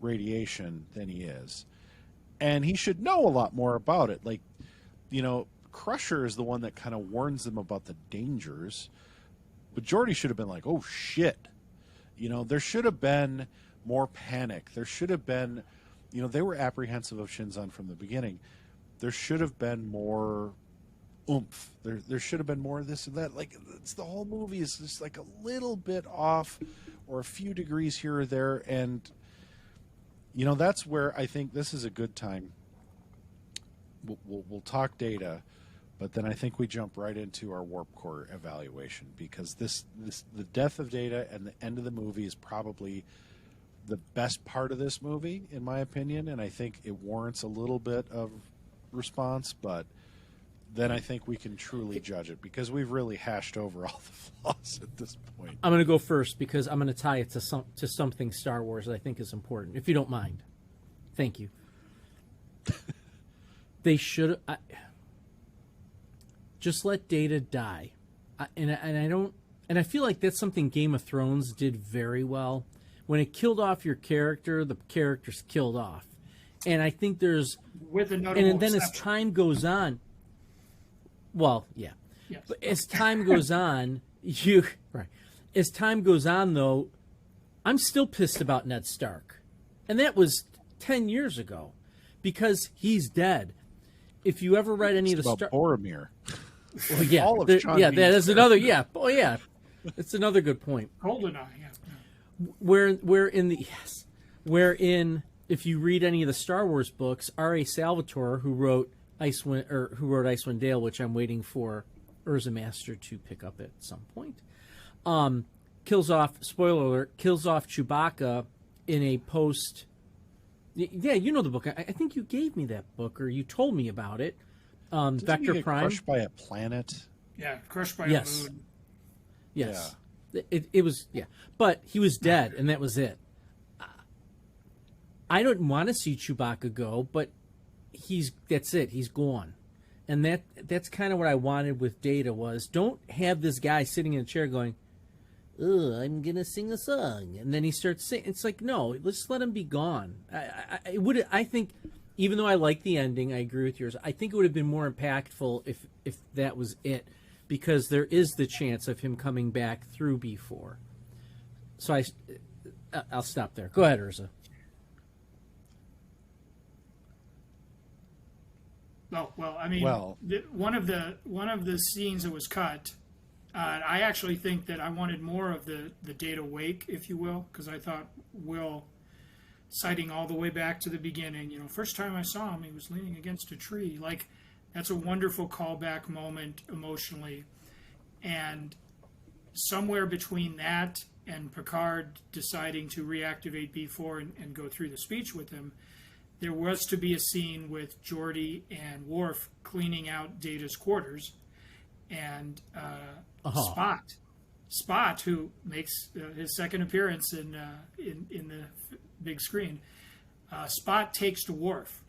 radiation than he is. And he should know a lot more about it. Like, Crusher is the one that kind of warns them about the dangers. But Geordi should have been like, oh, shit. There should have been more panic. There should have been, they were apprehensive of Shinzon from the beginning. There should have been more oomph. There should have been more of this and that. Like, it's the whole movie is just like a little bit off or a few degrees here or there. And, that's where I think this is a good time. We'll talk Data, but then I think we jump right into our Warp Core evaluation, because the death of Data and the end of the movie is probably the best part of this movie, in my opinion, and I think it warrants a little bit of response, but then I think we can truly judge it, because we've really hashed over all the flaws at this point. I'm going to go first because I'm going to tie it to something Star Wars that I think is important, if you don't mind. Thank you. They should just let Data die, and I feel like that's something Game of Thrones did very well. When it killed off your character, the character's killed off, and I think there's with a notable and then as exception. time goes on, well, yeah, Yes. but as time goes on, as time goes on, though, I'm still pissed about Ned Stark, and that was 10 years ago, because he's dead. If you ever read any of the Boromir. well, yeah, All of Sean yeah, Bean's that's another, yeah, oh yeah, it's another good point. GoldenEye, yeah. Wherein if you read any of the Star Wars books, R.A. Salvatore, who wrote Icewind Dale, which I'm waiting for Urza Master to pick up at some point. Kills off, spoiler alert, kills off Chewbacca in a post. Yeah, you know the book. I think you gave me that book, or you told me about it. Doesn't Vector he get Prime. crushed by a planet? Yeah, crushed by Yes. a moon. Yes. It was, yeah. But he was dead, and that was it. I don't want to see Chewbacca go, but that's it. He's gone. And that's kind of what I wanted with Data was, don't have this guy sitting in a chair going, "Oh, I'm going to sing a song." And then he starts singing. It's like, no, let's let him be gone. I think, even though I like the ending, I agree with yours, I think it would have been more impactful if that was it, because there is the chance of him coming back through B4. So I'll stop there. Go ahead, Urza. Oh, well, I mean, Well- one of the scenes that was cut, I actually think that I wanted more of the Data wake, if you will, because I thought Will, citing all the way back to the beginning, first time I saw him, he was leaning against a tree. Like, that's a wonderful callback moment emotionally. And somewhere between that and Picard deciding to reactivate B4 and go through the speech with him, there was to be a scene with Geordi and Worf cleaning out Data's quarters, and Spot, who makes his second appearance in the big screen, Spot takes to Worf,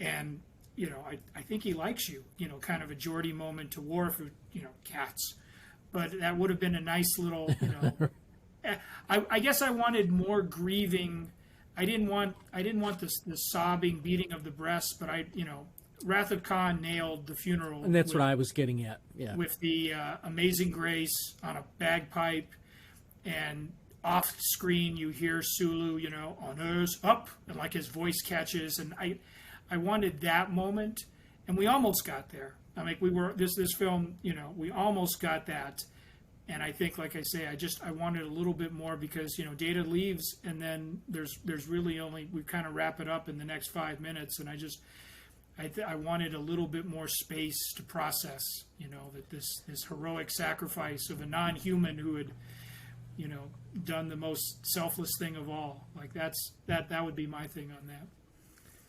and I think he likes you, kind of a Geordi moment to Worf, who cats, but that would have been a nice little, I guess I wanted more grieving. I didn't want the sobbing, beating of the breast, but Wrath of Khan nailed the funeral, And that's what I was getting at. Yeah. with the Amazing Grace on a bagpipe, and off screen you hear Sulu, honors up, and like his voice catches, and I wanted that moment, and we almost got there. I mean, we were this film, we almost got that. And I think, like I say, I wanted a little bit more, because Data leaves, and then there's really only, we kind of wrap it up in the next 5 minutes, and I wanted a little bit more space to process, that this heroic sacrifice of a non-human who had, done the most selfless thing of all. Like that would be my thing on that.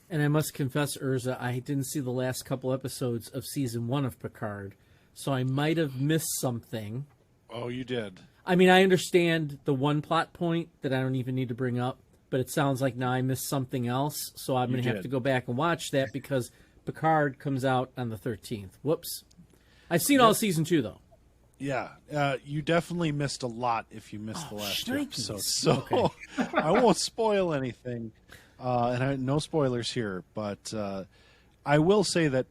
And I must confess, Urza, I didn't see the last couple episodes of season 1 of Picard, so I might have missed something. Oh, you did. I mean, I understand the one plot point that I don't even need to bring up, but it sounds like now I missed something else, so I'm going to have to go back and watch that, because Picard comes out on the 13th. Whoops. I've seen all season 2, though. Yeah, you definitely missed a lot if you missed the last 2 shnikes. episodes. So Okay. I won't spoil anything, no spoilers here. But I will say that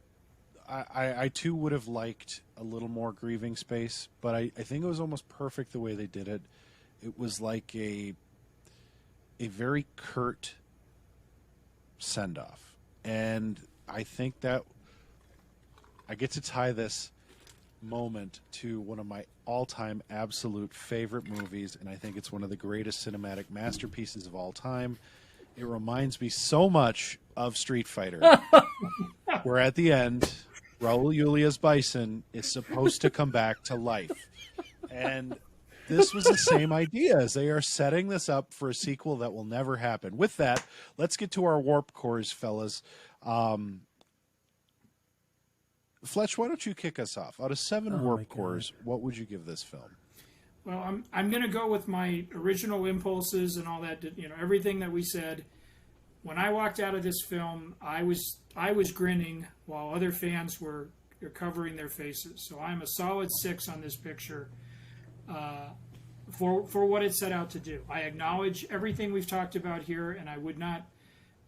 I too would have liked a little more grieving space, but I think it was almost perfect the way they did it. It was like a very curt send off, and I think that I get to tie this moment to one of my all-time absolute favorite movies, and I think it's one of the greatest cinematic masterpieces of all time. It reminds me so much of Street Fighter, where at the end, Raul Julia's Bison is supposed to come back to life. And this was the same idea, as they are setting this up for a sequel that will never happen. With that, let's get to our warp cores, fellas. Fletch, why don't you kick us off? Out of 7 warp cores, what would you give this film? Well, I'm going to go with my original impulses and all that. Everything that we said. When I walked out of this film, I was grinning while other fans were covering their faces. So I'm a solid 6 on this picture for what it set out to do. I acknowledge everything we've talked about here, and I would not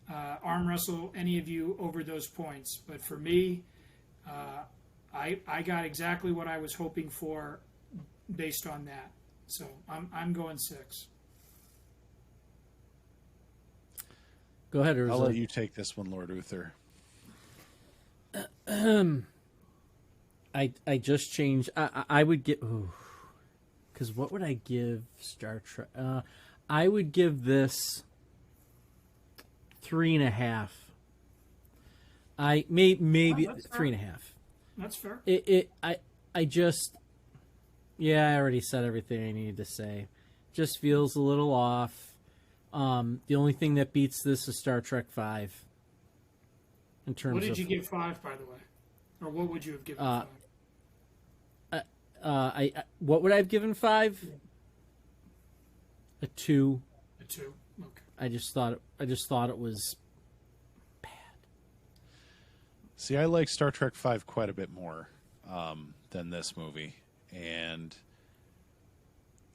arm wrestle any of you over those points. But for me, I got exactly what I was hoping for based on that. So I'm going 6. Go ahead, Urza. I'll let you take this one, Lord Uther. I just changed. I would get, because what would I give Star Trek? I would give this 3.5. Maybe Well, that's 3.5. That's fair. I I just, yeah, I already said everything I needed to say. Just feels a little off. The only thing that beats this is Star Trek V. In terms What did of, you give 5, by the way? Or what would you have given 5? what would I have given 5? A 2. A 2. Okay. I just thought it was bad. See, I like Star Trek V quite a bit more than this movie. And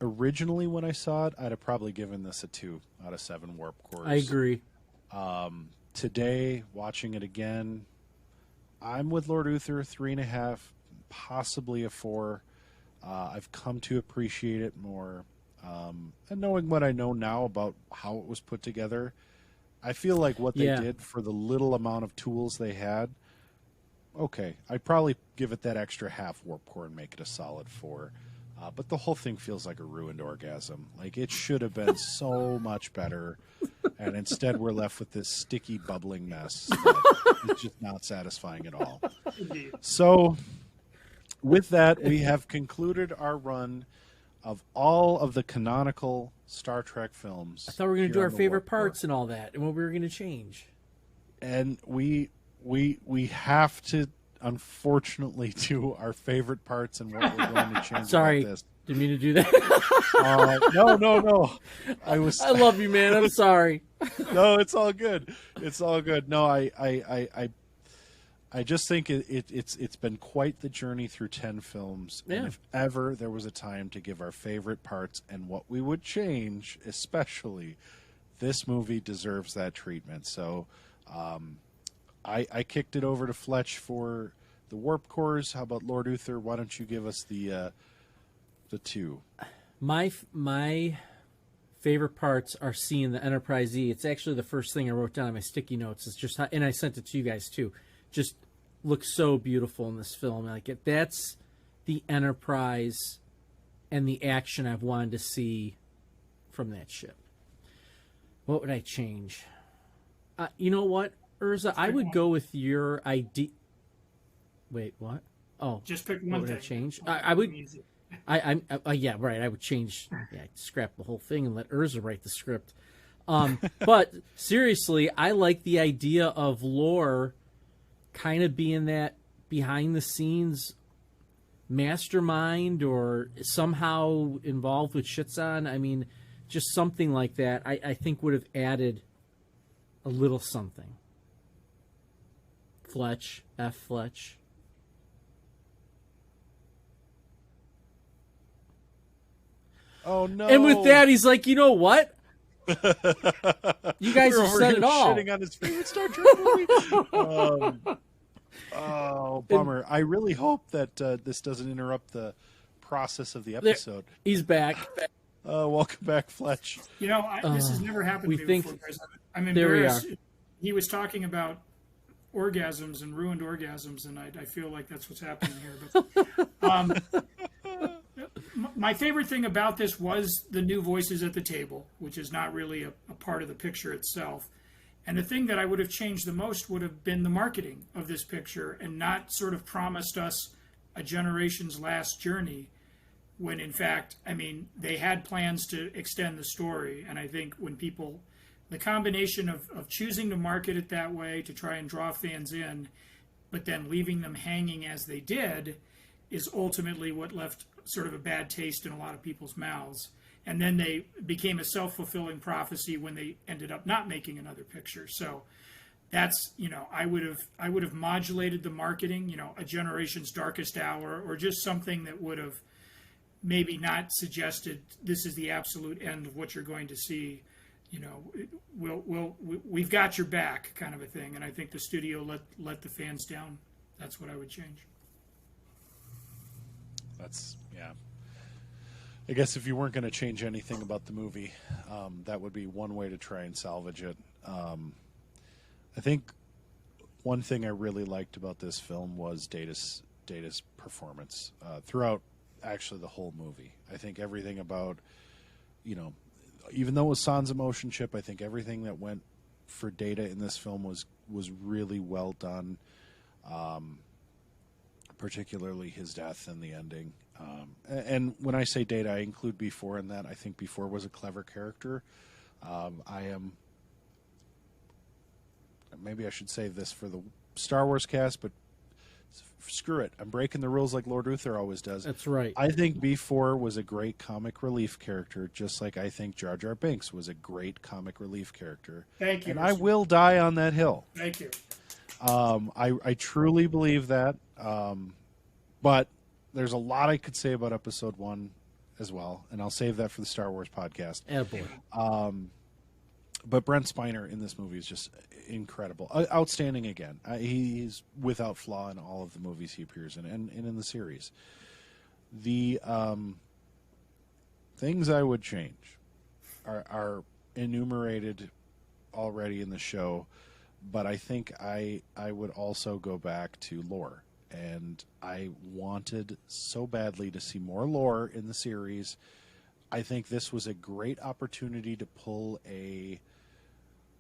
originally when I saw it, I'd have probably given this a 2 out of 7 warp cores. I agree. Today, watching it again, I'm with Lord Uther, 3.5, possibly a 4. I've come to appreciate it more. And knowing what I know now about how it was put together, I feel like what they did for the little amount of tools they had, okay, I'd probably give it that extra half warp core and make it a solid 4. But the whole thing feels like a ruined orgasm. Like, it should have been so much better. And instead we're left with this sticky, bubbling mess that is just not satisfying at all. So, with that, we have concluded our run of all of the canonical Star Trek films. I thought we were going to do our favorite parts and all that, and what we were going to change. And we have to, unfortunately, do our favorite parts and what we're going to change. Sorry, about this. didn't mean to do that. No. I love you, man. I'm sorry. No, it's all good. It's all good. No, I just think it's been quite the journey through 10 films. Yeah. And if ever there was a time to give our favorite parts and what we would change, especially, this movie deserves that treatment. So I kicked it over to Fletch for the warp cores. How about Lord Uther? Why don't you give us the 2? My favorite parts are seeing the Enterprise E. It's actually the first thing I wrote down on my sticky notes. It's just how, and I sent it to you guys too. Just looks so beautiful in this film. Like that's the Enterprise and the action I've wanted to see from that ship. What would I change? You know what, Urza? I would go with your idea. Wait, what? Oh, just pick one what would thing. I change? I would. Yeah, right. I would change. Yeah, I'd scrap the whole thing and let Urza write the script. But seriously, I like the idea of Lore kind of being that behind the scenes mastermind or somehow involved with Shitson. I mean, just something like that. I think would have added a little something. Fletch. Oh no! And with that, he's like, you know what? You guys have said it all. Shitting on his favorite Star Trek movie. Oh, bummer! I really hope that this doesn't interrupt the process of the episode. He's back. Welcome back, Fletch. You know, this has never happened to me before, guys. I'm there embarrassed. we are. He was talking about orgasms and ruined orgasms, and I feel like that's what's happening here. But my favorite thing about this was the new voices at the table, which is not really a part of the picture itself. And the thing that I would have changed the most would have been the marketing of this picture and not sort of promised us a generation's last journey when, in fact, I mean, they had plans to extend the story. And I think when people, the combination of choosing to market it that way to try and draw fans in, but then leaving them hanging as they did, is ultimately what left sort of a bad taste in a lot of people's mouths. And then they became a self-fulfilling prophecy when they ended up not making another picture. So that's, you know, I would have modulated the marketing, you know, a generation's darkest hour, or just something that would have maybe not suggested this is the absolute end of what you're going to see. You know, we've got your back, kind of a thing. And I think the studio let the fans down. That's what I would change. That's, yeah. I guess if you weren't going to change anything about the movie, that would be one way to try and salvage it. I think one thing I really liked about this film was Data's performance throughout actually the whole movie. I think everything about, you know, even though it was Sans emotion chip, I think everything that went for Data in this film was really well done. particularly his death and the ending. And when I say Data, I include B4 in that. I think B4 was a clever character. Maybe I should save this for the Star Wars cast, but screw it. I'm breaking the rules like Lord Uther always does. That's right. I think B4 was a great comic relief character, just like I think Jar Jar Binks was a great comic relief character. Thank you. And I will die on that hill. Thank you. I truly believe that. But there's a lot I could say about Episode 1 as well, and I'll save that for the Star Wars podcast. Attaboy. But Brent Spiner in this movie is just incredible. Outstanding again. He's without flaw in all of the movies he appears in and in the series. The things I would change are enumerated already in the show, but I think I would also go back to lore. And I wanted so badly to see more lore in the series. I think this was a great opportunity to pull a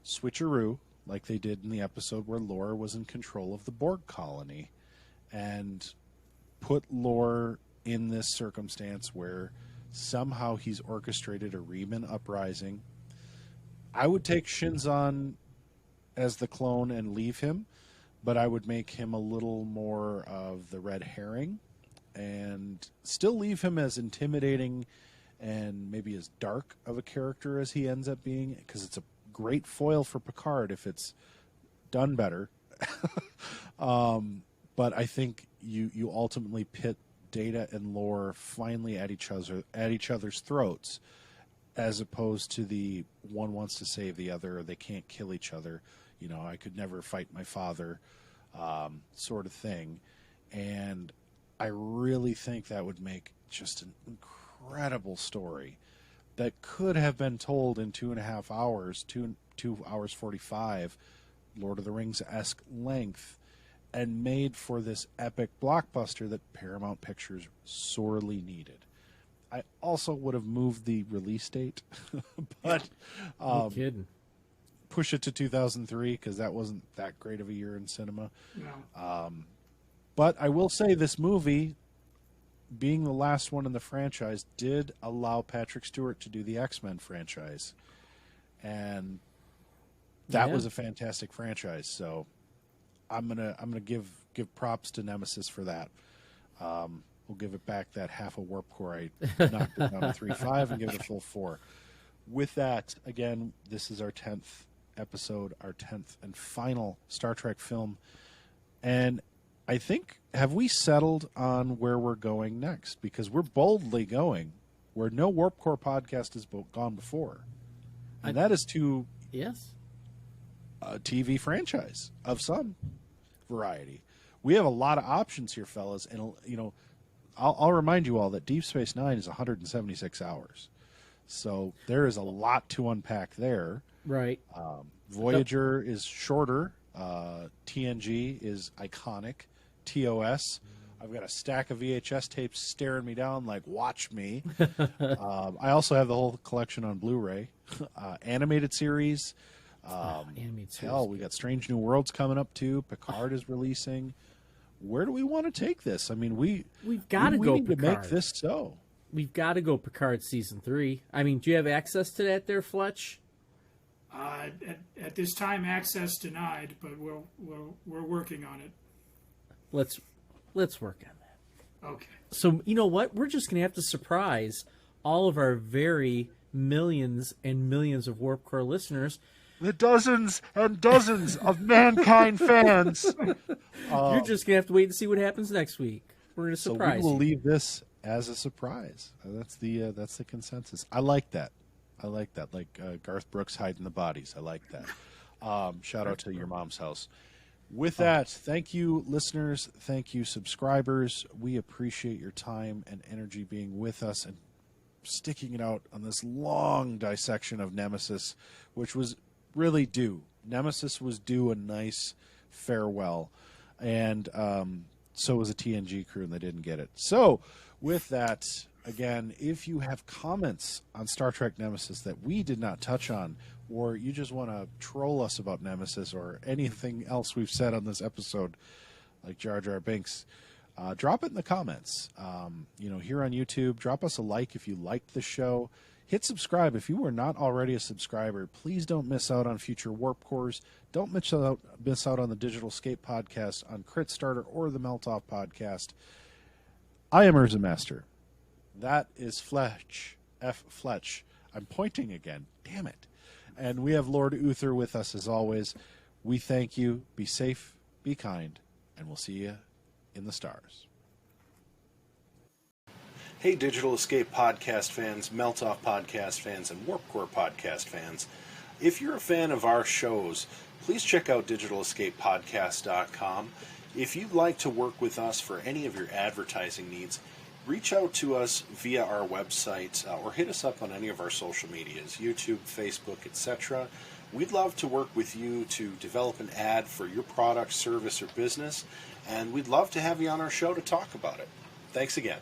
switcheroo, like they did in the episode where Lore was in control of the Borg colony, and put Lore in this circumstance where somehow he's orchestrated a Reman uprising. I would take Shinzon as the clone and leave him, but I would make him a little more of the red herring and still leave him as intimidating and maybe as dark of a character as he ends up being, because it's a great foil for Picard if it's done better. But I think you ultimately pit Data and Lore finally at each other's throats, as opposed to the one wants to save the other, or they can't kill each other. You know, I could never fight my father, sort of thing. And I really think that would make just an incredible story that could have been told in 2.5 hours, 2 hours 45, Lord of the Rings-esque length, and made for this epic blockbuster that Paramount Pictures sorely needed. I also would have moved the release date, but No kidding. push it to 2003 because that wasn't that great of a year in cinema. No. But I will say this movie, being the last one in the franchise, did allow Patrick Stewart to do the X-Men franchise. And that was a fantastic franchise. So I'm gonna give props to Nemesis for that. We'll give it back that half a warp core I knocked it down to 3.5 and give it a full 4. With that, again, this is our 10th episode, our 10th and final Star Trek film. And I think, have we settled on where we're going next? Because we're boldly going where no Warp Core podcast has gone before. And that is to Yes. a TV franchise of some variety. We have a lot of options here, fellas. And, you know, I'll remind you all that Deep Space Nine is 176 hours. So there is a lot to unpack there. Right. Voyager is shorter. TNG is iconic. TOS, I've got a stack of VHS tapes staring me down like, watch me. I also have the whole collection on Blu-ray. Animated series. Animated series. Hell, we got Strange New Worlds coming up too. Picard is releasing. Where do we want to take this? I mean, we've got to go need to Picard. make this so. We've got to go Picard season 3. I mean, do you have access to that there, Fletch? At this time, access denied, but we're working on it. Let's work on that. Okay. So, you know what? We're just going to have to surprise all of our very millions and millions of Warp Core listeners. The dozens and dozens of mankind fans. You're just going to have to wait and see what happens next week. We're going to surprise So we will you. leave this as a surprise. That's the consensus. I like that. Like Garth Brooks hiding the bodies. I like that. Shout out to your mom's house. With that, thank you, listeners. Thank you, subscribers. We appreciate your time and energy being with us and sticking it out on this long dissection of Nemesis, which was really due. Nemesis was due a nice farewell, and so was a TNG crew, and they didn't get it. So, with that, again, if you have comments on Star Trek Nemesis that we did not touch on, or you just want to troll us about Nemesis or anything else we've said on this episode, like Jar Jar Binks, drop it in the comments. Here on YouTube, drop us a like if you liked the show. Hit subscribe if you are not already a subscriber. Please don't miss out on future Warp Cores. Don't miss out on the Digital Escape podcast, on Crit Starter, or the Melt Off podcast. I am Urza Master. That is Fletch. F. Fletch. I'm pointing again. Damn it. And we have Lord Uther with us as always. We thank you. Be safe, be kind, and we'll see you in the stars. Hey, Digital Escape podcast fans, Melt Off podcast fans, and Warp Core podcast fans. If you're a fan of our shows, please check out digitaleescapepodcast.com. If you'd like to work with us for any of your advertising needs, reach out to us via our website or hit us up on any of our social medias, YouTube, Facebook, etc. We'd love to work with you to develop an ad for your product, service, or business, and we'd love to have you on our show to talk about it. Thanks again.